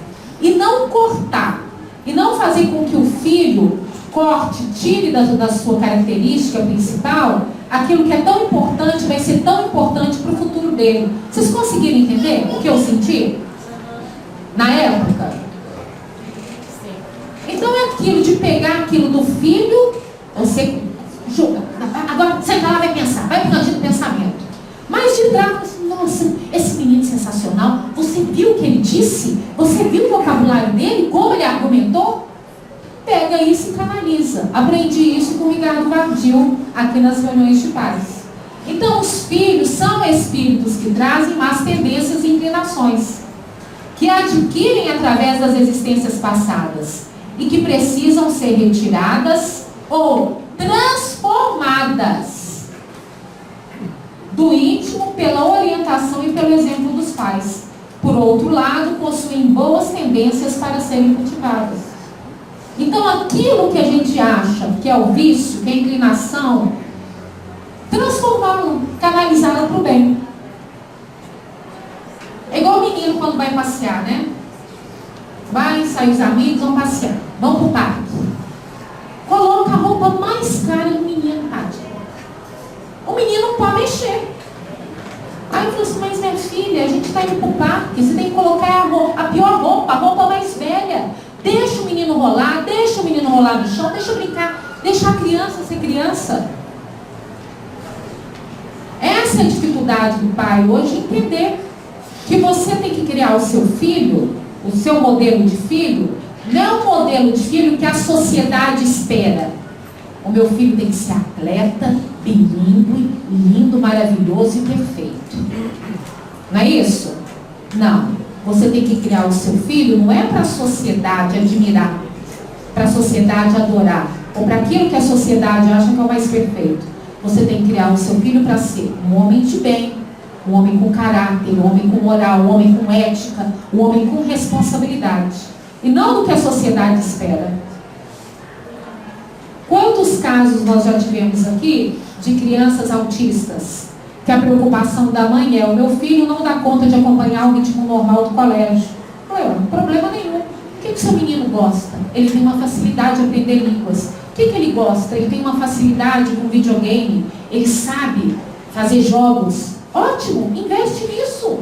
E não cortar. E não fazer com que o filho corte, tire da sua característica principal aquilo que é tão importante, vai ser tão importante para o futuro dele. Vocês conseguiram entender o que eu senti? Na época? Então é aquilo de pegar aquilo do filho, você julga. Agora, senta lá, vai pensar, vai pro cantinho do pensamento. Mas de trás, assim, nossa, esse menino sensacional, você viu o que ele disse? Você viu o vocabulário dele? Como ele argumentou? Pega isso e canaliza. Aprendi isso com o Ricardo Vardio, aqui nas reuniões de pais. Então, os filhos são espíritos que trazem más tendências e inclinações, que adquirem através das existências passadas e que precisam ser retiradas ou transformadas do íntimo pela orientação e pelo exemplo dos pais. Por outro lado, possuem boas tendências para serem cultivadas. Então, aquilo que a gente acha que é o vício, que é a inclinação, transformá-lo, canalizá-lo para o bem. É igual o menino quando vai passear, né? Vai, sai os amigos, vão passear, vão para o parque. Coloca a roupa mais cara do menino, tadinho. O menino não pode mexer. Aí eu falei assim, mas minha filha, a gente está indo para o parque, você tem que colocar a pior roupa, a roupa mais velha. Deixa o menino rolar no chão, deixa brincar, deixa a criança ser criança. Essa é a dificuldade do pai hoje, entender que você tem que criar o seu filho, o seu modelo de filho, não é o modelo de filho que a sociedade espera. O meu filho tem que ser atleta, bilíngue, lindo, maravilhoso e perfeito. Não é isso? Não. Você tem que criar o seu filho, não é para a sociedade admirar, para a sociedade adorar, ou para aquilo que a sociedade acha que é o mais perfeito. Você tem que criar o seu filho para ser um homem de bem, um homem com caráter, um homem com moral, um homem com ética, um homem com responsabilidade. E não do que a sociedade espera. Quantos casos nós já tivemos aqui de crianças autistas? Que a preocupação da mãe é, o meu filho não dá conta de acompanhar o ritmo normal do colégio. Não, problema nenhum. O que o seu menino gosta? Ele tem uma facilidade de aprender línguas. O que ele gosta? Ele tem uma facilidade com videogame. Ele sabe fazer jogos. Ótimo, investe nisso.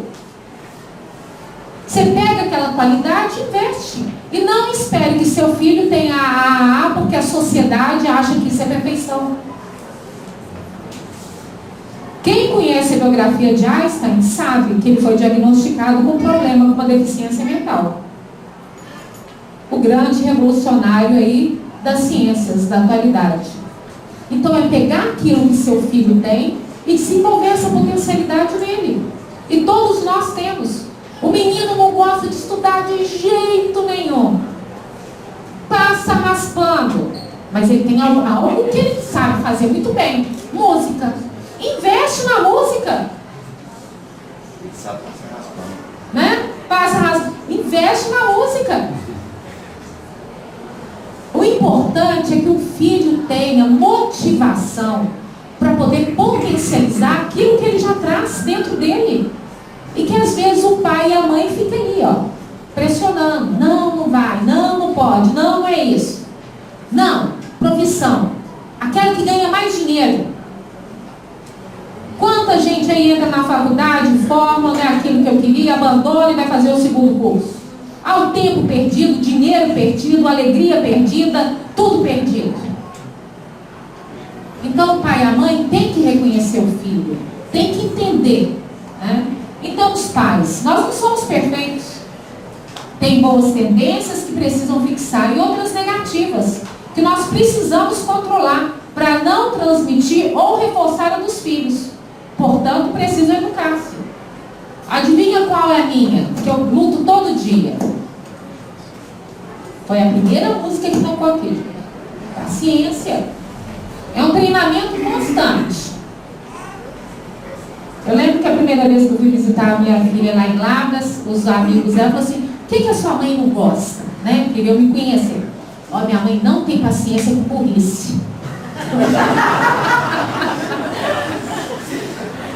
Você pega aquela qualidade e investe. E não espere que seu filho tenha a porque a sociedade acha que isso é perfeição. Quem conhece a biografia de Einstein sabe que ele foi diagnosticado com um problema, com uma deficiência mental. O grande revolucionário aí das ciências, da atualidade. Então é pegar aquilo que seu filho tem e desenvolver essa potencialidade nele. E todos nós temos. O menino não gosta de estudar de jeito nenhum. Passa raspando. Mas ele tem algo que ele sabe fazer muito bem. Música. Investe na música. Né? Investe na música. O importante é que o filho tenha motivação para poder potencializar aquilo que ele já traz dentro dele. E que às vezes o pai e a mãe ficam ali, ó, pressionando. Não, não vai, não pode, não é isso. Não, profissão. Aquela que ganha mais dinheiro. Quanta gente aí entra na faculdade, forma, não é aquilo que eu queria, abandona e vai fazer o segundo curso. Há o tempo perdido, dinheiro perdido, alegria perdida, tudo perdido. Então o pai e a mãe tem que reconhecer o filho, tem que entender né? Então, os pais, nós não somos perfeitos. Tem boas tendências que precisam fixar e outras negativas, que nós precisamos controlar para não transmitir ou reforçar a dos filhos. Portanto, precisam educar-se. Adivinha qual é a minha? Que eu luto todo dia. Foi a primeira música que tocou aqui. Paciência. É um treinamento constante. Eu lembro que a primeira vez que eu fui visitar a minha filha lá em Lavras, os amigos dela falaram assim: o que a sua mãe não gosta? Né? Queriam me conhecer. Ó, minha mãe não tem paciência com burrice.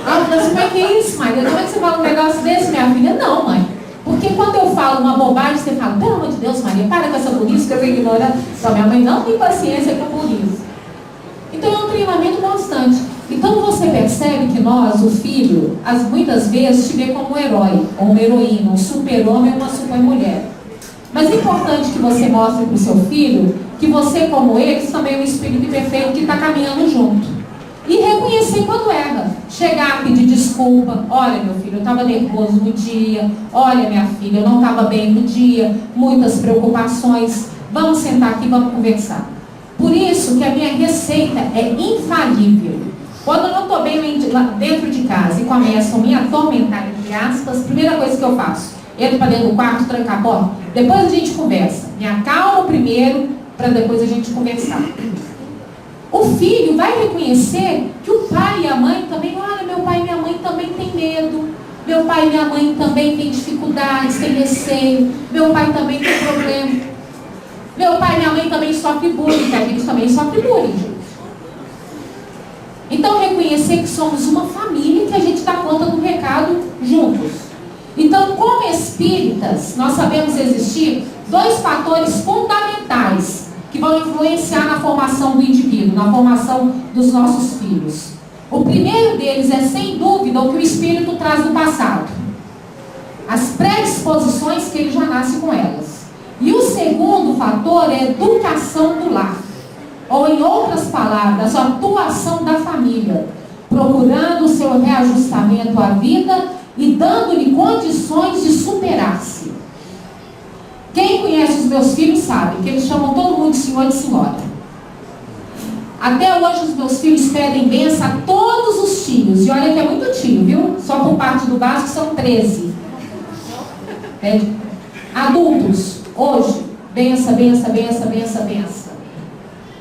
Eu falei assim: mas que é isso, mãe? Como é que você fala um negócio desse, minha filha? Não, mãe. Porque quando eu falo uma bobagem, você fala: pelo amor de Deus, Maria, para com essa burrice que eu estou ignorando. Então, minha mãe não tem paciência com burrice. Então, é um treinamento constante. Então, você percebe que nós, o filho, muitas vezes te vê como um herói, ou uma heroína, um super-homem ou uma super-mulher. Mas é importante que você mostre para o seu filho que você, como eles, também é um espírito perfeito que está caminhando junto. E reconhecer quando erra. Chegar a pedir desculpa. Olha, meu filho, eu estava nervoso no dia. Olha, minha filha, eu não estava bem no dia. Muitas preocupações. Vamos sentar aqui, vamos conversar. Por isso que a minha receita é infalível. Quando eu não estou bem dentro de casa e começam a me atormentar, entre aspas, a primeira coisa que eu faço: entro para dentro do quarto, tranco a porta. Depois a gente conversa. Me acalmo primeiro, para depois a gente conversar. O filho vai reconhecer que o pai e a mãe também, olha, meu pai e minha mãe também têm medo, meu pai e minha mãe também têm dificuldades, têm receio, meu pai também tem problema, meu pai e minha mãe também sofrem bullying, que a gente também sofre bullying, gente. Então, reconhecer que somos uma família e que a gente dá conta do recado juntos. Então, como espíritas, nós sabemos existir dois fatores fundamentais que vão influenciar na formação do indivíduo, na formação dos nossos filhos. O primeiro deles é, sem dúvida, o que o espírito traz do passado. As predisposições que ele já nasce com elas. E o segundo fator é a educação do lar. Ou, em outras palavras, a atuação da família, procurando o seu reajustamento à vida e dando-lhe condições de superar-se. Quem conhece os meus filhos sabe que eles chamam todo mundo de senhor e de senhora. Até hoje os meus filhos pedem bênção a todos os tios. E olha que é muito tio, viu? Só por parte do básico são 13. Adultos, hoje, benção, benção, benção, benção, benção.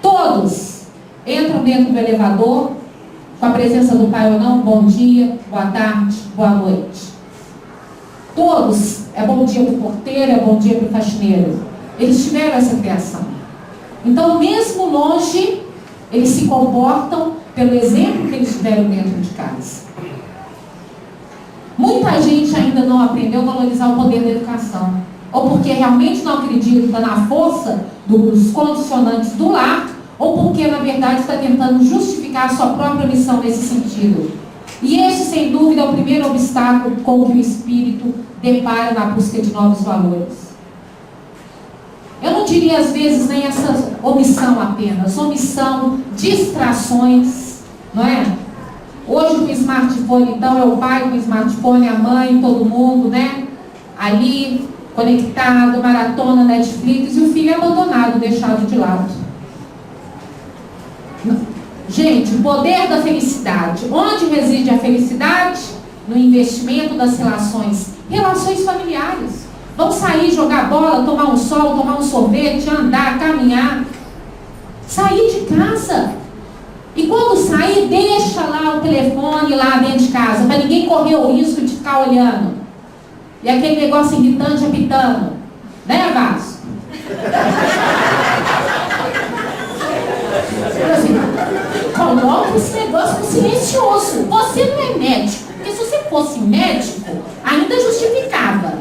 Todos entram dentro do elevador, com a presença do pai ou não, bom dia, boa tarde, boa noite. Todos, é bom dia para o porteiro, é bom dia para o faxineiro. Eles tiveram essa criação. Então, mesmo longe, eles se comportam pelo exemplo que eles tiveram dentro de casa. Muita gente ainda não aprendeu a valorizar o poder da educação. Ou porque realmente não acredita na força dos condicionantes do lar, ou porque, na verdade, está tentando justificar a sua própria missão nesse sentido. E esse, sem dúvida, é o primeiro obstáculo com que o espírito depara na busca de novos valores. Eu não diria, às vezes, nem essa omissão apenas. Omissão, distrações, não é? Hoje, com o smartphone, então, é o pai com o smartphone, a mãe, todo mundo, né? Ali, conectado, maratona, Netflix, e o filho é abandonado, deixado de lado. Gente, o poder da felicidade. Onde reside a felicidade? No investimento das relações. Relações familiares. Vão sair, jogar bola, tomar um sol, tomar um sorvete, andar, caminhar. Sair de casa. E quando sair, deixa lá o telefone lá dentro de casa, para ninguém correr o risco de ficar olhando. E aquele negócio irritante apitando. Né, Vasco? Assim, coloca esse negócio no silencioso. Você não é médico. Porque se você fosse médico, ainda justificava.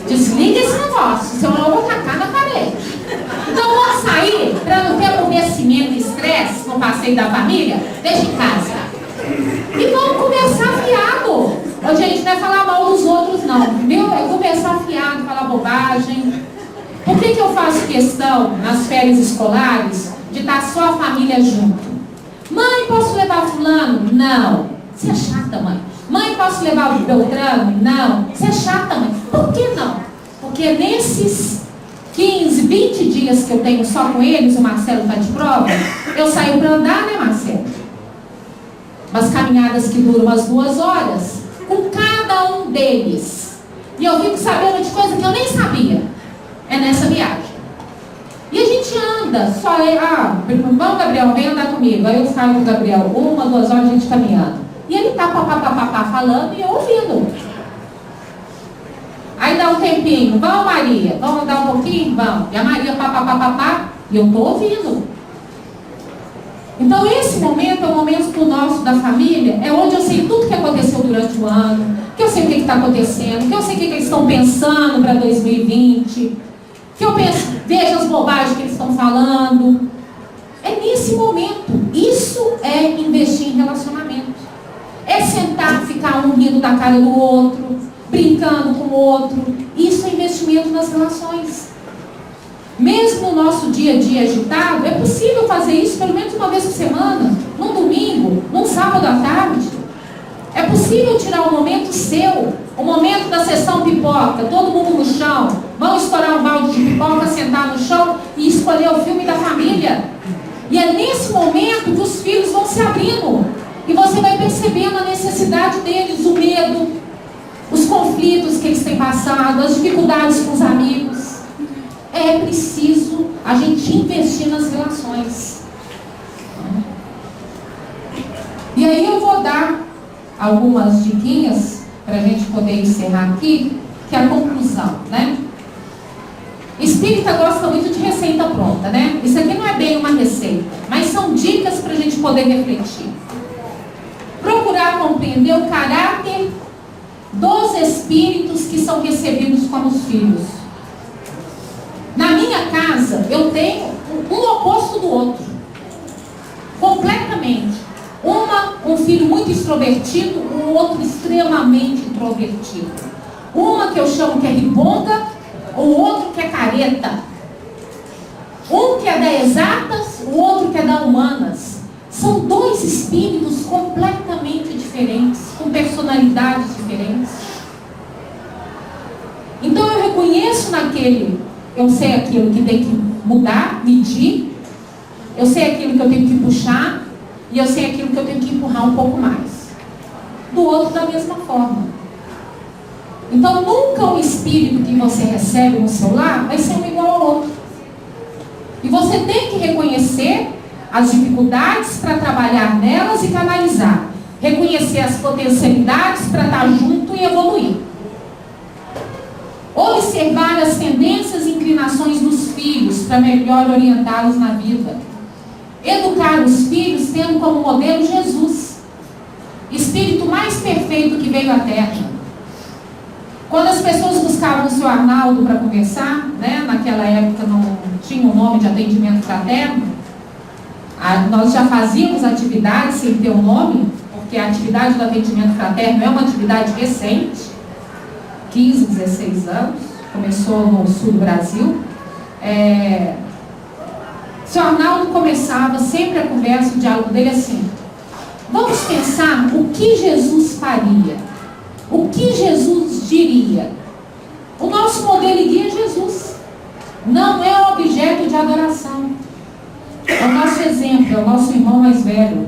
Desliga esse negócio, senão eu vou tacar na parede. Então vamos sair, para não ter aborrecimento e estresse no passeio da família, deixa em casa. E vamos conversar fiado. Gente, não é falar mal dos outros não, viu? É conversar fiado, falar bobagem. Por que eu faço questão, nas férias escolares, de estar só a família junto? Mãe, posso levar fulano? Não. Você é chata, mãe. Mãe, posso levar o Beltrano? Não. Você é chata, mãe. Por que não? Porque nesses 15, 20 dias que eu tenho só com eles, o Marcelo está de prova, eu saio para andar, né, Marcelo? Umas caminhadas que duram umas 2 horas, com cada um deles. E eu fico sabendo de coisa que eu nem sabia. É nessa viagem. E a gente anda, só vamos, Gabriel, vem andar comigo. Aí eu saio com o Gabriel, 1, 2 horas a gente caminhando. E ele tá papapá falando e eu ouvindo. Aí dá um tempinho, vamos Maria, vamos andar um pouquinho? Vamos. E a Maria papapá, e eu tô ouvindo. Então esse momento é o momento nosso da família, é onde eu sei tudo que aconteceu durante o ano, que eu sei o que está acontecendo, que eu sei o que eles estão pensando para 2020, que eu vejo as bobagens que eles estão falando. É nesse momento. Isso é investir em relacionamento. É sentar, ficar um rindo da cara do outro, brincando com o outro. Isso é investimento nas relações. Mesmo no nosso dia a dia agitado, é possível fazer isso pelo menos uma vez por semana, num domingo, num sábado à tarde. É possível tirar um momento seu, o momento da sessão pipoca, todo mundo no chão, vão estourar um balde de pipoca, sentar no chão e escolher o filme da família. E é nesse momento que os filhos vão se abrindo. E você vai percebendo a necessidade deles, o medo, os conflitos que eles têm passado, as dificuldades com os amigos. É preciso a gente investir nas relações. E aí eu vou dar algumas diquinhas para a gente poder encerrar aqui, que é a conclusão, né? Espírita gosta muito de receita pronta, né? Isso aqui não é bem uma receita, mas são dicas para a gente poder refletir. Procurar compreender o caráter dos espíritos que são recebidos como os filhos. Na minha casa, eu tenho um oposto do outro. Completamente. Um filho muito extrovertido, o outro extremamente introvertido. Uma que eu chamo que é ribonga, o outro que é careta. Um que é da exatas, o outro que é da humanas. São 2 espíritos completamente diferentes, com personalidades diferentes. Então eu reconheço naquele, eu sei aquilo que tem que mudar, medir, eu sei aquilo que eu tenho que puxar, e eu sei aquilo que eu tenho que empurrar um pouco mais. Do outro da mesma forma. Então nunca o espírito que você recebe no seu lar vai ser um igual ao outro. E você tem que reconhecer as dificuldades para trabalhar nelas e canalizar. Reconhecer as potencialidades para estar junto e evoluir. Observar as tendências e inclinações dos filhos para melhor orientá-los na vida. Educar os filhos tendo como modelo Jesus, espírito mais perfeito que veio à Terra. Quando as pessoas buscavam o seu Arnaldo para conversar, né, naquela época não tinha o nome de atendimento fraterno, nós já fazíamos atividades sem ter o nome, porque a atividade do atendimento fraterno é uma atividade recente, 15, 16 anos, começou no sul do Brasil. O senhor Arnaldo começava sempre a conversa, o diálogo dele assim: vamos pensar o que Jesus faria, o que Jesus diria. O nosso modelo e guia é Jesus, não é o objeto de adoração, é o nosso exemplo, é o nosso irmão mais velho.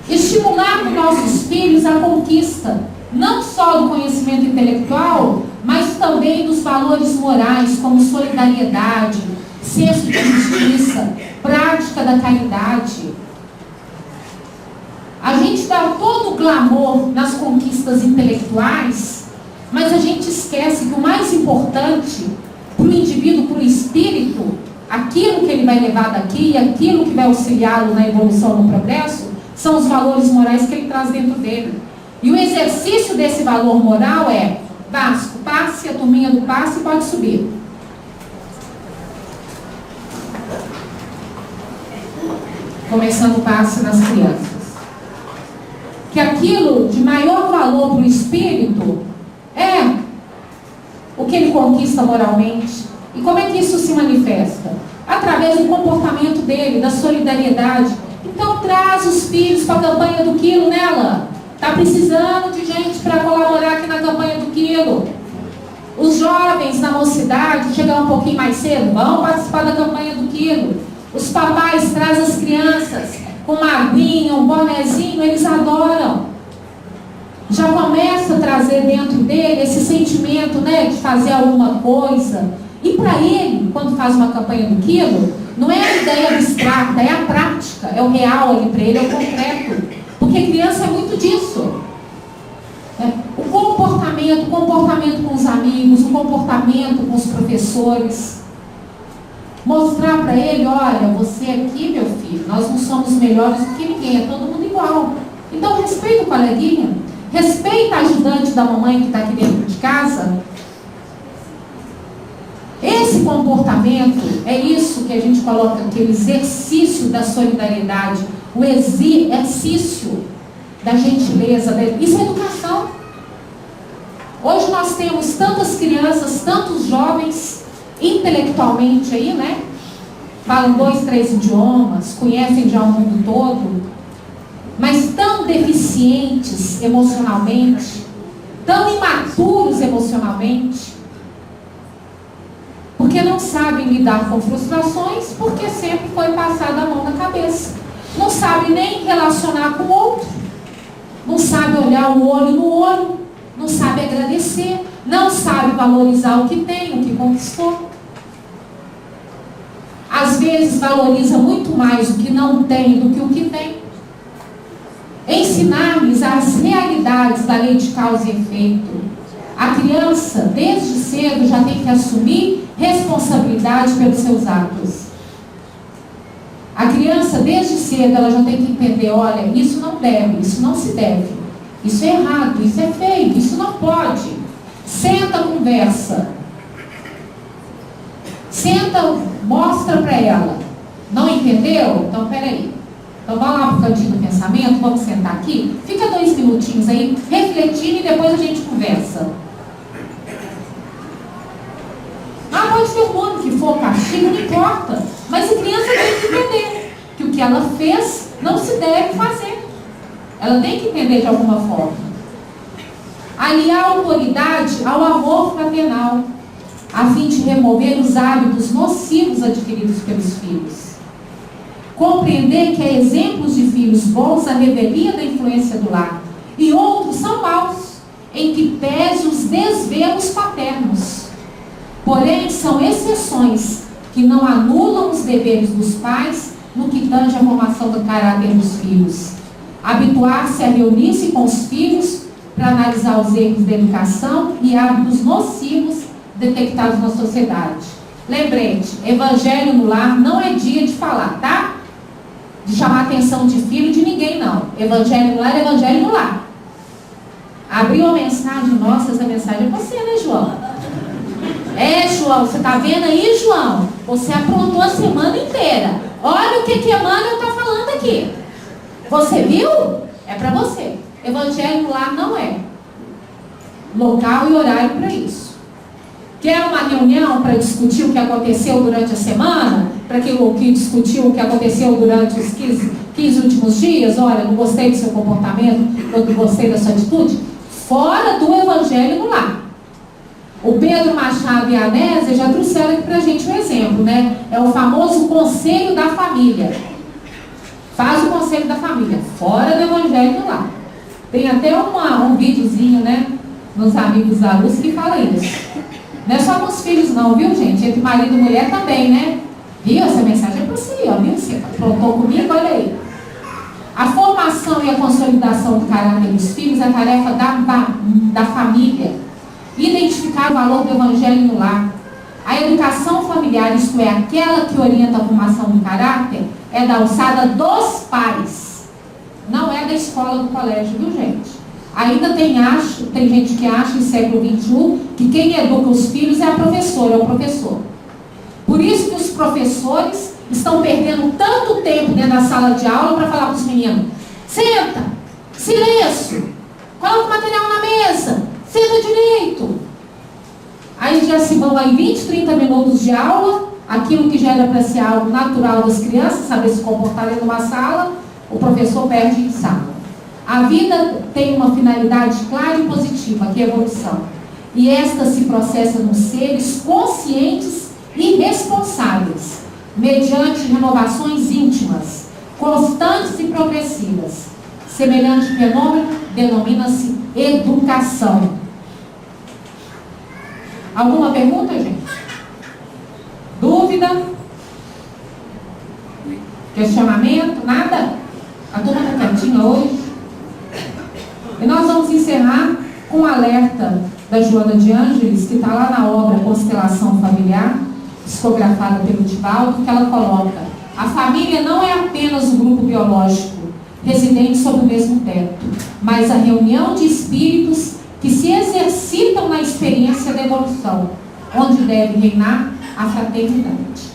Estimular nos nossos filhos a conquista, não só do conhecimento intelectual, mas também dos valores morais, como solidariedade, senso de justiça, prática da caridade. A gente dá todo o glamour nas conquistas intelectuais, mas a gente esquece que o mais importante para o indivíduo, para o espírito, aquilo que ele vai levar daqui e aquilo que vai auxiliá-lo na evolução, no progresso, são os valores morais que ele traz dentro dele. E o exercício desse valor moral é: Vasco, passe, a turminha do passe pode subir. Começando o passe nas crianças. Que aquilo de maior valor para o espírito é o que ele conquista moralmente. E como é que isso se manifesta? Através do comportamento dele, da solidariedade. Então traz os filhos para a campanha do quilo, né, Alain? Está precisando de gente para colaborar aqui na campanha do quilo. Os jovens na mocidade, chegar um pouquinho mais cedo, vão participar da campanha do quilo. Os papais trazem as crianças com uma aguinha, um bonezinho, eles adoram. Já começa a trazer dentro dele esse sentimento, né, de fazer alguma coisa. E para ele, quando faz uma campanha do quilo, não é a ideia abstrata, é a prática, é o real ali para ele, é o concreto. Porque criança é muito disso. O comportamento com os amigos, o comportamento com os professores. Mostrar para ele, olha, você aqui, meu filho, nós não somos melhores do que ninguém, é todo mundo igual. Então respeita o coleguinha, respeita a ajudante da mamãe que está aqui dentro de casa. Esse comportamento, é isso que a gente coloca aqui, o exercício da solidariedade, o exercício da gentileza, isso é educação. Hoje nós temos tantas crianças, tantos jovens, intelectualmente aí, né? Falam 2, 3 idiomas, conhecem já o mundo todo, mas tão deficientes emocionalmente, tão imaturos emocionalmente, porque não sabem lidar com frustrações, porque sempre foi passada a mão na cabeça. Não sabe nem relacionar com o outro, não sabe olhar o olho no olho, não sabe agradecer, não sabe valorizar o que tem, o que conquistou. Às vezes valoriza muito mais o que não tem do que o que tem. Ensinar-lhes as realidades da lei de causa e efeito. A criança, desde cedo, já tem que assumir responsabilidade pelos seus atos. A criança, desde cedo, ela já tem que entender, olha, isso não deve, isso não se deve, isso é errado, isso é feio, isso não pode. Senta, conversa. Senta, mostra para ela. Não entendeu? Então, peraí. Então, vamos lá para o cantinho do pensamento, vamos sentar aqui. Fica 2 minutinhos aí, refletindo, e depois a gente conversa. Pode ter um ano que for castigo, não importa. Mas a criança tem que entender que o que ela fez não se deve fazer. Ela tem que entender de alguma forma. Aliar a autoridade ao amor fraternal, a fim de remover os hábitos nocivos adquiridos pelos filhos. Compreender que há exemplos de filhos bons à revelia da influência do lar, e outros são maus, em que pese os desvelos paternos. Porém, são exceções que não anulam os deveres dos pais no que tange à formação do caráter dos filhos. Habituar-se a reunir-se com os filhos para analisar os erros da educação e hábitos nocivos detectados na sociedade. Lembrete, evangelho no lar não é dia de falar, tá? De chamar a atenção de filho de ninguém, não. Evangelho no lar é evangelho no lar. Abriu a mensagem, nossa, essa mensagem é você, né, João? É, João, você está vendo aí, João? Você aprontou a semana inteira. Olha o que Emmanuel está falando aqui. Você viu? É para você. Evangelho no lar não é local e horário para isso. Quer uma reunião para discutir o que aconteceu durante a semana? Para que discutiu o que aconteceu durante os 15 últimos dias? Olha, não gostei do seu comportamento, não gostei da sua atitude. Fora do evangelho no lar. O Pedro Machado e a Anésia já trouxeram aqui para a gente um exemplo, né? É o famoso conselho da família. Faz o conselho da família, fora do evangelho no lar. Tem até um videozinho, né? Nos Amigos da Luz que fala isso. Não é só com os filhos não, viu, gente? Entre marido e mulher também, né? Viu? Essa mensagem é para você, ó, viu? Você aprontou comigo, olha aí. A formação e a consolidação do caráter dos filhos é a tarefa da família. Identificar o valor do evangelho no lar. A educação familiar, isto é, aquela que orienta a formação do caráter, é da alçada dos pais. Não é da escola, do colégio, viu, gente? Ainda tem gente que acha, em século XXI, que quem educa os filhos é a professora, é o professor. Por isso que os professores estão perdendo tanto tempo dentro da sala de aula para falar para os meninos: senta, silêncio, coloca o material na mesa, senta direito. Aí já se vão aí 20, 30 minutos de aula, aquilo que já era para ser algo natural das crianças, saber se comportar dentro de uma sala, o professor perde em sala. A A vida tem uma finalidade clara e positiva, que é a evolução. E esta se processa nos seres conscientes e responsáveis, mediante renovações íntimas, constantes e progressivas. Semelhante fenômeno denomina-se educação. Alguma pergunta, gente? Dúvida? Questionamento? Nada? A turma está quietinha hoje? E nós vamos encerrar com um alerta da Joana de Ângeles, que está lá na obra Constelação Familiar, psicografada pelo Divaldo, que ela coloca: a família não é apenas um grupo biológico residente sob o mesmo teto, mas a reunião de espíritos que se exercitam na experiência da evolução, onde deve reinar a fraternidade.